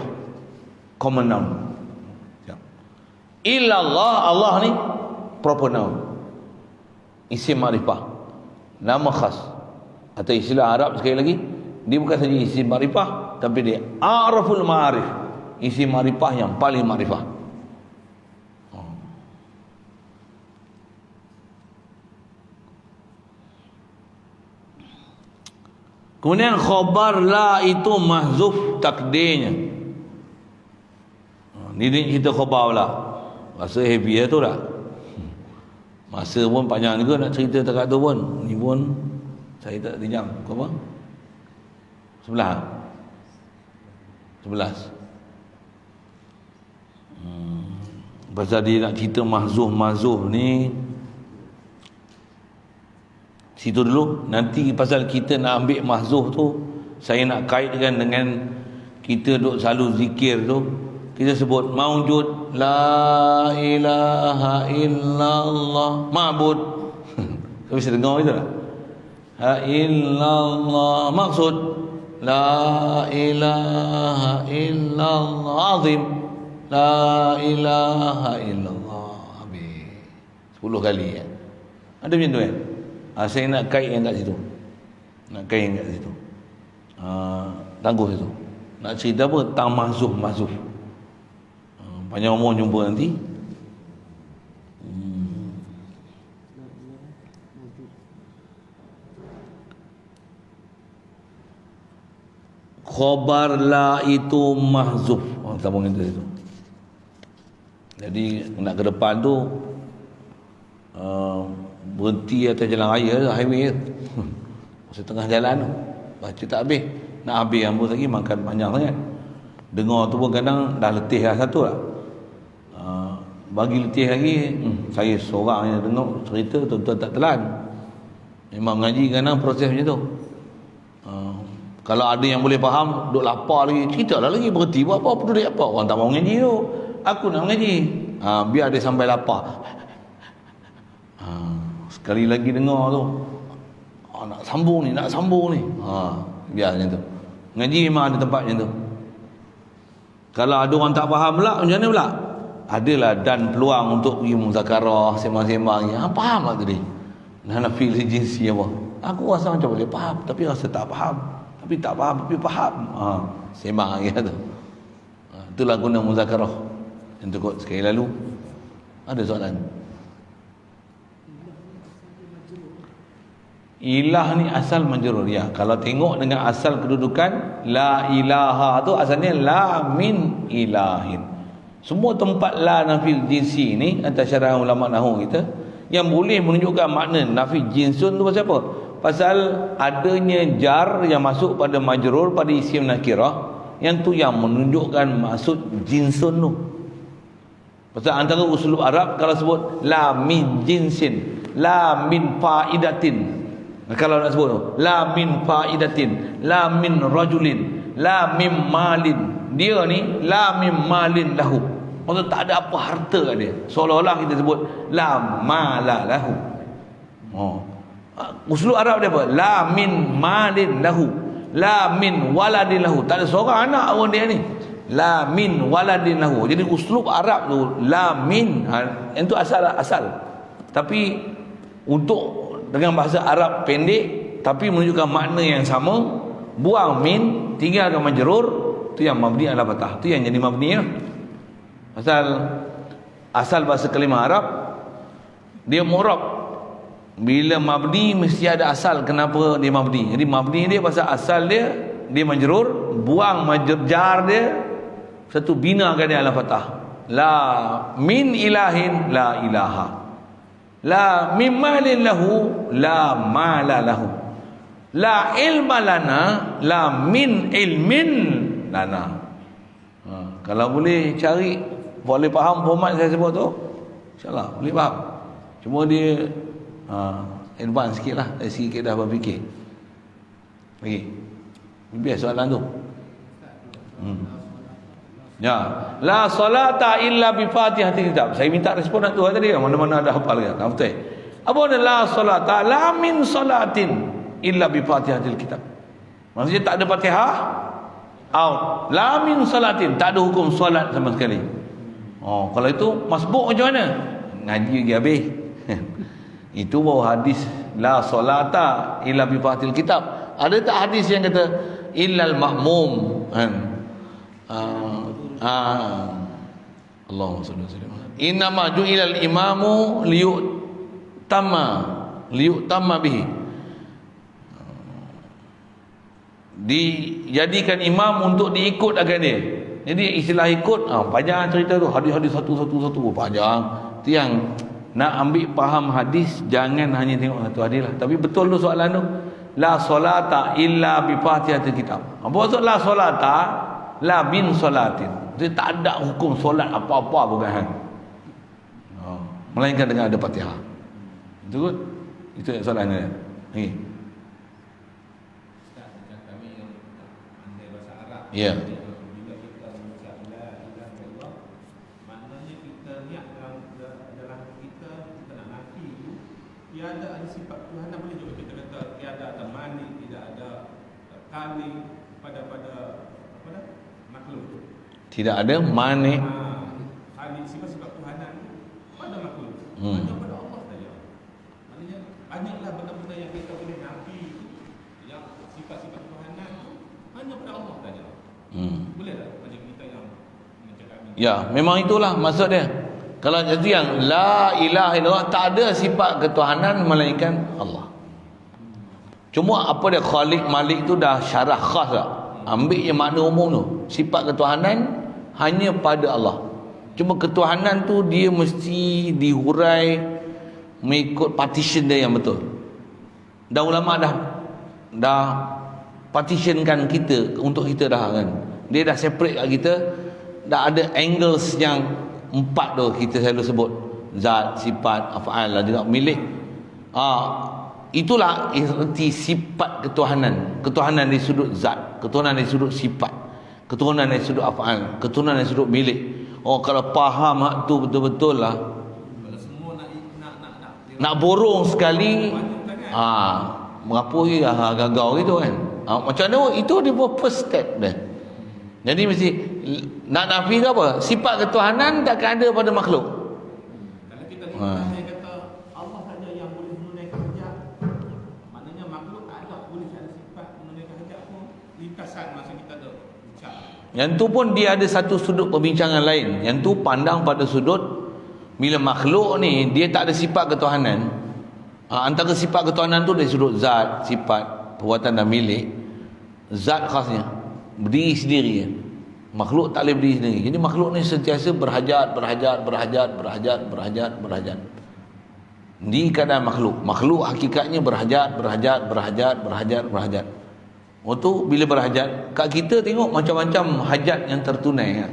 common noun. Ilallah, Allah ni proper noun, isim ma'rifah, nama khas. Atau istilah Arab sekali lagi, dia bukan saja isim ma'rifah, tapi dia a'raful ma'arif, isim ma'rifah yang paling ma'rifah. Kemudian khabar la itu mahzuf takdirnya. Ini kita khabar lah. Rasa happy tu tak? Masa pun panjang juga nak cerita dekat tu pun. Ni pun saya tak tinjam. Kau apa? 11. Pasal dia nak cerita mahzuf ni, situ dulu. Nanti pasal kita nak ambil mahzuf tu, saya nak kaitkan dengan kita duk selalu zikir tu. Kita sebut maujud la ilaha illallah, ma'bud. Kau bisa dengar itu tak? Ha illallah, maksud la ilaha illallah azim, la ilaha illallah. Habis 10 kali ya. Ada macam tu kan? Saya nak kait yang kat situ. Tangguh situ. Nak cerita apa? Tang mahzuf. Panjang umur jumpa nanti. Khabar la itu mahzuf. Sambung itu situ. Jadi nak ke depan tu berhenti atas jalan raya, highway setengah jalan tu baca tak habis, nak habis ambus lagi, makan panjang sangat. Dengar tu pun kadang dah letih lah satu lah. Bagi letih lagi, saya seorang yang dengar cerita tuan-tuan tak telan. Memang mengaji kadang proses macam tu. Kalau ada yang boleh faham, duk lapar lagi, cerita lah lagi, berhenti buat apa, peduli apa, orang tak mau mengaji tu, aku nak mengaji. Biar dia sampai lapar. Sekali lagi dengar tu, nak sambung ni, biar macam tu. Ngaji memang ada tempat macam tu. Kalau ada orang tak faham pula, macam mana pula? Adalah dan peluang untuk pergi muzakarah, sembang-sembang ni. Faham tak tadi? Nak feel jinsi apa? Aku rasa macam boleh faham, tapi rasa tak faham. Tapi tak faham, tapi faham. Sembang lagi tu. Itulah guna muzakarah. Yang tu kot sekali lalu. Ada soalan? Ilah ni asal majrur ya. Kalau tengok dengan asal kedudukan la ilaha tu asalnya la min ilahin. Semua tempat la nafil jinsi ni atas syarah ulama nahwu kita yang boleh menunjukkan makna nafi jinsun tu pasal apa? Pasal adanya jar yang masuk pada majrur pada isim nakirah, yang tu yang menunjukkan maksud jinsun tu. Pasal antara usulub Arab kalau sebut la min jinsin, la min faidatin. Kalau nak sebut la min faidatin, la min rajulin, la min malin, dia ni la min malin lahu, maksud tak ada apa harta kat dia. Seolah-olah kita sebut la mala lahu. Uslub Arab dia apa? La min malin lahu, la min waladin lahu, tak ada seorang anak pun dia ni. La min waladin lahu. Jadi uslub Arab tu la min, yang tu asal. Tapi untuk dengan bahasa Arab pendek tapi menunjukkan makna yang sama, buang min, tinggalkan majrur, tu yang mabni ala fathah, tu yang jadi mabni ya. Asal bahasa kalimah Arab dia mu'rab. Bila mabni mesti ada asal kenapa dia mabni. Jadi mabni dia pasal asal dia majrur, buang jar dia, satu binakan dia ala fathah. La min ilahin la ilaha. La min malin lahu la mala lahu. La ilma lana la min ilmin lana. Kalau boleh cari, boleh faham format saya sebut tu, insyaAllah boleh faham. Cuma dia advance sikit lah, dari segi keadaan berfikir. Lagi biar soalan tu. Ya, la salata illa bi Fatihatil kitab. Saya minta respon tu tadi, mana-mana ada hafal ke? Tak betul. Apa dia la salata la min salatin illa bi Fatihatil kitab. Maksudnya tak ada Fatihah, out. La min salatin, tak ada hukum solat sama sekali. Oh, kalau itu masbuk macam mana? Ngaji lagi habis. Itu baru hadis la salata illa bi Fatihatil kitab. Ada tak hadis yang kata illal ma'mum kan? Allahumma salli wa sallim. Inna ma ju'ilal imamu liyutamma bihi. Dijadikan imam untuk diikut akan dia. Jadi istilah ikut, panjang cerita tu, hadis-hadis satu-satu panjang. Tu yang nak ambil faham hadis, jangan hanya tengok satu hadis lah. Tapi betul tu soalan tu. La solata illa bi Fatihatil kitab. Apa maksud la solata? La bin solatin. Dia tak ada hukum solat apa-apa bukan. Melainkan dengan ada Fatihah. Betul? Itu soalannya. Ni. Ya. Bila kita mengucap la ilaha illallah, maknanya kita niat dalam kita nak nafi itu tiada ada sifat Tuhan. Boleh juga kita kata tiada ada mani, tidak ada kali pada makhluk. Tidak ada mani. Kali sifat Tuhanan pada makhluk. Hanya pada Allah saja. Maknanya banyaklah benda-benda yang kita boleh nafi yang sifat-sifat Tuhanan hanya pada Allah saja. Boleh tak macam kita yang mencakap ini? Ya, memang itulah maksud dia. Kalau jadi yang la ilaha illallah, tak ada sifat ketuhanan melainkan Allah. Cuma apa dia Khaliq Malik tu dah syarah khas tak? Ambil yang makna umum tu. Sifat ketuhanan hanya pada Allah. Cuma ketuhanan tu dia mesti dihurai mengikut partition dia yang betul. Dan ulama dah partitionkan kita untuk kita dah kan. Dia dah separate kat kita. Dah ada angles yang 4 tu kita selalu sebut. Zat, sifat, af'al dan juga milik. Itulah erti sifat ketuhanan. Ketuhanan dari sudut zat, ketuhanan dari sudut sifat, ketuhanan dari sudut af'al, ketuhanan dari sudut milik. Kalau faham hak tu betul-betul lah. Kalau semua nak borong sekali, mengapa ya gagau gitu kan. Macam mana itu dia first step dia. Jadi mesti nak nafi ke apa? Sifat ketuhanan takkan ada pada makhluk. Kalau kita hanya kata Allah saja yang boleh menunaikan hajat, maknanya makhluk tak ada boleh ada sifat menunaikan hajat pun. Lintasan masa kita ada ucap. Yang tu pun dia ada satu sudut perbincangan lain. Yang tu pandang pada sudut bila makhluk ni dia tak ada sifat ketuhanan. Antara sifat ketuhanan tu dari sudut zat, sifat, perbuatan dan milik. Zat khasnya berdiri sendiri. Makhluk tak boleh berdiri sendiri. Jadi makhluk ni sentiasa berhajat. Di keadaan makhluk hakikatnya berhajat. Waktu bila berhajat, kat kita tengok macam-macam hajat yang tertunai.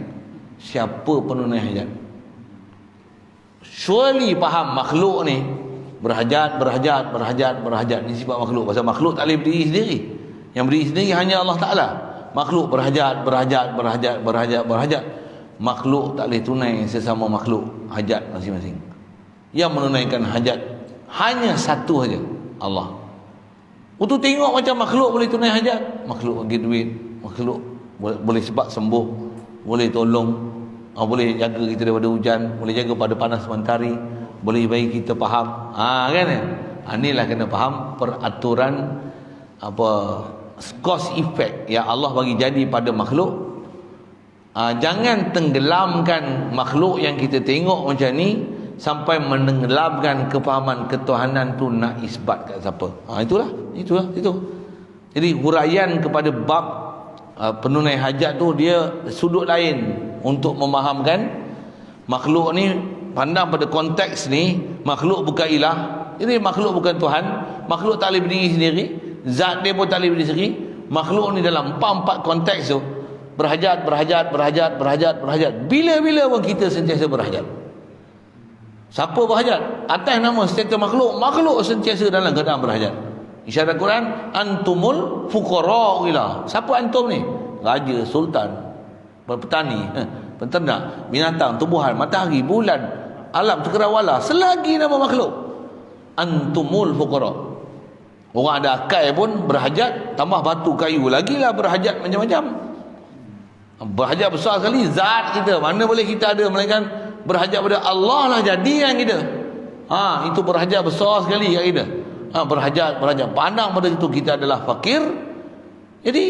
Siapa penunai hajat? Surely faham makhluk ni berhajat. Ni sifat makhluk. Pasal makhluk tak boleh berdiri sendiri. Yang berdiri sendiri hanya Allah Ta'ala. Makhluk berhajat. Makhluk tak boleh tunai sesama makhluk hajat masing-masing. Yang menunaikan hajat hanya satu saja, Allah. Untuk tengok macam makhluk boleh tunai hajat. Makhluk bagi duit, makhluk boleh sebab sembuh, boleh tolong, boleh jaga kita daripada hujan, boleh jaga pada panas mentari, boleh bagi kita faham. Kan? Inilah kena faham peraturan cause effect yang Allah bagi jadi pada makhluk, jangan tenggelamkan makhluk yang kita tengok macam ni sampai menenggelamkan kefahaman ketuhanan tu nak isbat kat siapa. Itulah. Jadi huraian kepada bab penunai hajat tu, dia sudut lain untuk memahamkan makhluk ni. Pandang pada konteks ni, makhluk bukan ilah, jadi makhluk bukan Tuhan, makhluk tak boleh berdiri sendiri, zat dia pun tak boleh berdiri sendiri. Makhluk ni dalam empat konteks tu berhajat. Bila-bila pun kita sentiasa berhajat. Siapa berhajat? Atas nama status makhluk sentiasa dalam keadaan berhajat. Isyarat Quran, antumul fuqara ila. Siapa antum ni? Raja, sultan, petani, penternak, binatang, tumbuhan, matahari, bulan, alam cakrawala, selagi nama makhluk. Antumul fuqara. Orang ada akal pun berhajat, tambah batu kayu lagilah berhajat macam-macam. Berhajat besar sekali zat kita. Mana boleh kita ada melainkan berhajat pada Allah lah jadikan kita. Itu berhajat besar sekali kat kita. Berhajat. Pandang pada itu kita adalah fakir. Jadi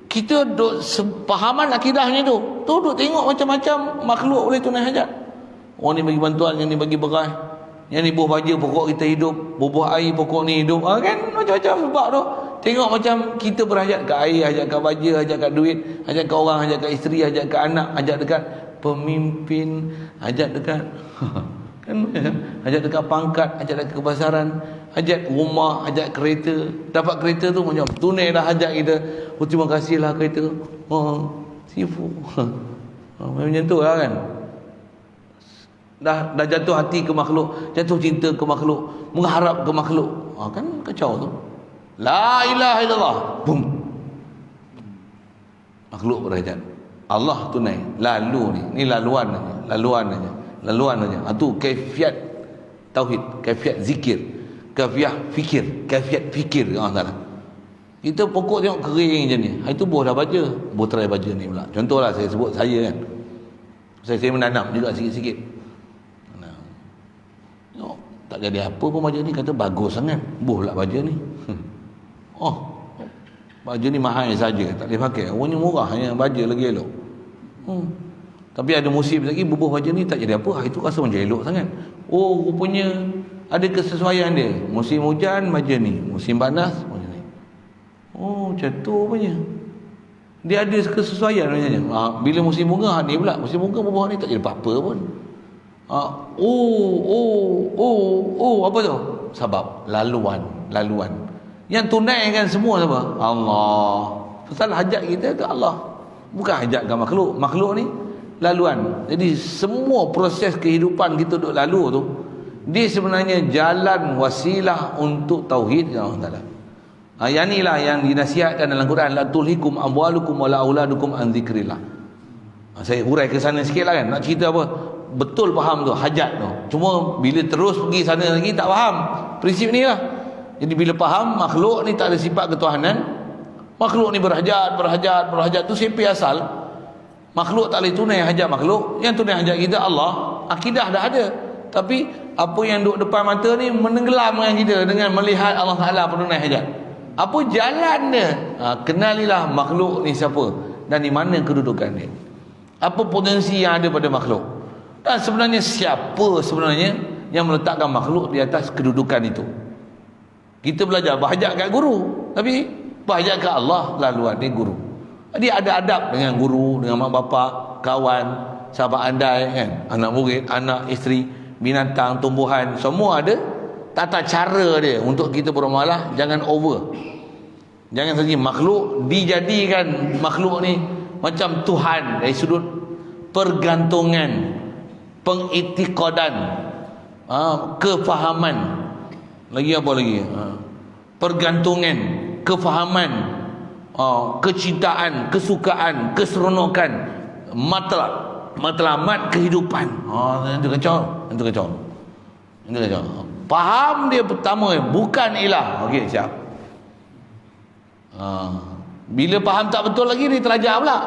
kita duk sepahaman akidahnya tu duk tengok macam-macam makhluk boleh tunai hajat. Orang ni bagi bantuan, yang ni bagi beras, yang ni buah baja pokok kita hidup, buah air pokok ni hidup. Kan macam-macam sebab tu. Tengok macam kita berhajat kat air, hajat kat baja, hajat kat duit, hajat kat orang, hajat kat isteri, hajat kat anak, hajat dekat pemimpin, hajat dekat kan, hajat dekat pangkat, hajat dekat kebesaran, hajat rumah, hajat kereta. Dapat kereta tu macam tunai dah hajat kita. Terima kasihlah kereta. Sifu. Macam tu lah kan. Dah jatuh hati ke makhluk, jatuh cinta ke makhluk, mengharap ke makhluk. Kan kacau tu. La ilaha illallah. Boom. Makhluk berhajat. Allah tunai. Ni laluan aja. Itu kaifiat tauhid, kaifiat zikir, kaifiat fikir Allah Taala. Kita pokok tengok kering je ni. Itu buah dah baja. Buah try baja ni pula. Contohlah saya sebut saya kan. Saya menanam juga sikit-sikit. Tak jadi apa pun baja ni, kata bagus sangat. Buh lah baja ni. Baja ni mahal saja, tak boleh pakai. Orang ni murah, hanya baja lagi elok. Tapi ada musim lagi bubuh baja ni tak jadi apa. Itu rasa macam elok sangat. Rupanya ada kesesuaian dia. Musim hujan baja ni, musim panas baja ni. Macam tu rupanya. Dia ada kesesuaian macamnya. Bila musim bunga ni pula, musim bunga bubuh ni tak jadi apa-apa pun. Apa tu? Sebab laluan. Yang tunaikan semua siapa? Allah. Pasal hajat kita ke Allah, bukan hajat ke makhluk. Makhluk ni laluan. Jadi semua proses kehidupan kita duk lalu tu, dia sebenarnya jalan wasilah untuk tauhid Allah Taala. Yang inilah yang dinasihatkan dalam Quran, la tulhikum amwalukum wala auladukum an zikrillah. Saya hurai ke sana sikitlah kan. Nak cerita apa? Betul faham tu hajat tu. Cuma bila terus pergi sana lagi tak faham prinsip ni lah. Jadi bila faham makhluk ni tak ada sifat ketuhanan, makhluk ni berhajat tu siapa asal. Makhluk tak boleh tunai hajat makhluk. Yang tunai hajat kita Allah. Akidah dah ada. Tapi apa yang duduk depan mata ni menenggelamkan kita dengan melihat Allah Ta'ala penunai hajat. Apa jalan dia? Kenalilah makhluk ni siapa dan di mana kedudukan dia. Apa potensi yang ada pada makhluk. Dan sebenarnya siapa sebenarnya yang meletakkan makhluk di atas kedudukan itu. Kita belajar berhajat kat guru, tapi berhajat kat Allah laluan dia guru. Dia ada adab dengan guru, dengan mak bapak, kawan, sahabat andai kan, anak murid, anak isteri, binatang, tumbuhan, semua ada tata cara dia untuk kita bermuamalah. Jangan over. Jangan saja makhluk dijadikan makhluk ni macam Tuhan dari sudut pergantungan, pengiktiqadan, kefahaman, lagi apa lagi, pergantungan, kefahaman, kecintaan, kesukaan, keseronokan, matlamat kehidupan. Itu kacau. Faham dia pertama bukan ilah. Okey, siap. Bila faham tak betul lagi, dia terajak pula.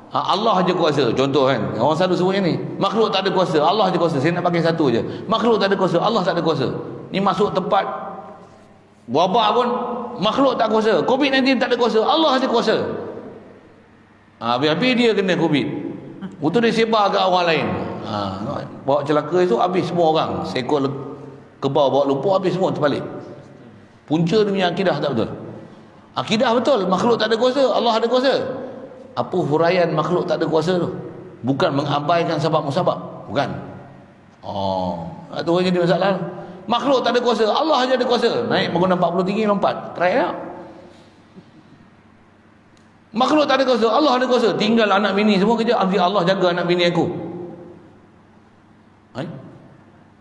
Allah aja kuasa. Contoh kan, orang selalu sebut ni, makhluk tak ada kuasa, Allah aja kuasa. Saya nak pakai satu je. Makhluk tak ada kuasa, Allah tak ada kuasa. Ni masuk tempat wabak pun makhluk tak kuasa. COVID-19 tak ada kuasa, Allah ada kuasa. Habis-habis dia kena COVID. Itu dia sebar ke orang lain. Bawa celaka itu habis semua orang. Seekor kebau bawa lumpur habis semua terbalik. Punca dia punya akidah tak betul. Akidah betul, makhluk tak ada kuasa, Allah ada kuasa. Apa huraian makhluk tak ada kuasa tu? Bukan mengabaikan sebab musabab, bukan. Itu jadi masalah. Makhluk tak ada kuasa, Allah saja ada kuasa. Naik bangunan 40 tinggi lompat. Try tak? Makhluk tak ada kuasa, Allah ada kuasa. Tinggal anak bini semua kerja, Allah jaga anak bini aku.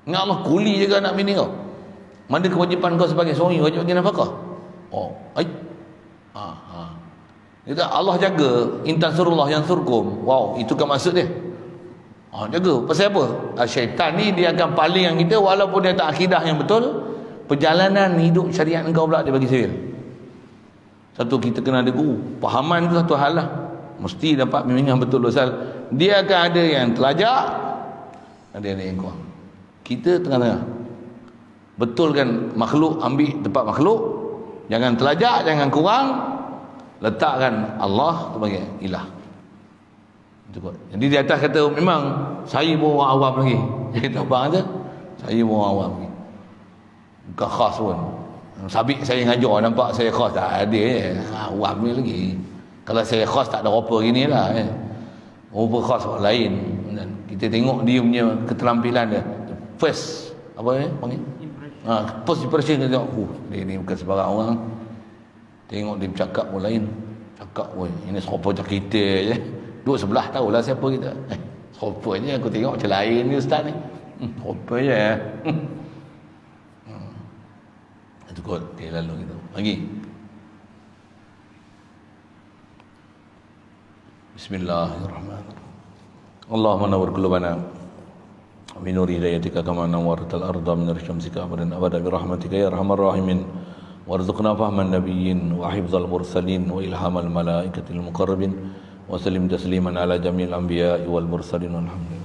Ingat Allah kuli jaga anak bini kau. Mana kewajipan kau sebagai suami, wajib bagi nafkah? Dia Allah jaga, intan surullah yang surkum. Wow, itu kan maksud dia. Jaga. Pasal apa? Syaitan ni dia akan palingkan kita walaupun dia tak akidah yang betul. Perjalanan hidup syariat engkau pula dia bagi sihir. Satu, kita kena ada guru. Pahaman tu satu hal lah. Mesti dapat bimbingan betul pasal dia akan ada yang telajak, ada yang kurang. Kita tengah-tengah. Betulkan makhluk, ambil tempat makhluk. Jangan telajak, jangan kurang. Letakkan Allah sebagai ilah. Jadi di atas kata memang saya pun orang awam lagi. Dia tak faham je. Saya pun orang awam lagi. Bukan khas pun. Sabit saya ngajar nampak saya khas tak ada awam ni lagi. Kalau saya khas tak ada apa gini lah rupa khas orang lain. Dan kita tengok dia punya keterampilan dia. First apa ni panggil? First impression dia tengok dia ni bukan sebarang orang. Tengok dia bercakap pun lain. Cakap ini serupa macam kita je. Duduk sebelah tahulah siapa kita. Serupa je aku tengok macam lain ni ustaz ni. Serupa je itu kot dia lalu gitu. Lagi. Bismillahirrahmanirrahim. Allahumma nawwir qulubana min nuri hidayatika kama nawwartal arda min syamsika abadan abada bi rahmatika ya arhamar rahimin. Warzuqna fahman nabiyyin wa hifdzal mursalin wa ilhamal malaikatil muqarrabin wa sallim tasliman ala jamil anbiya'i wal mursalin walhamdulillah.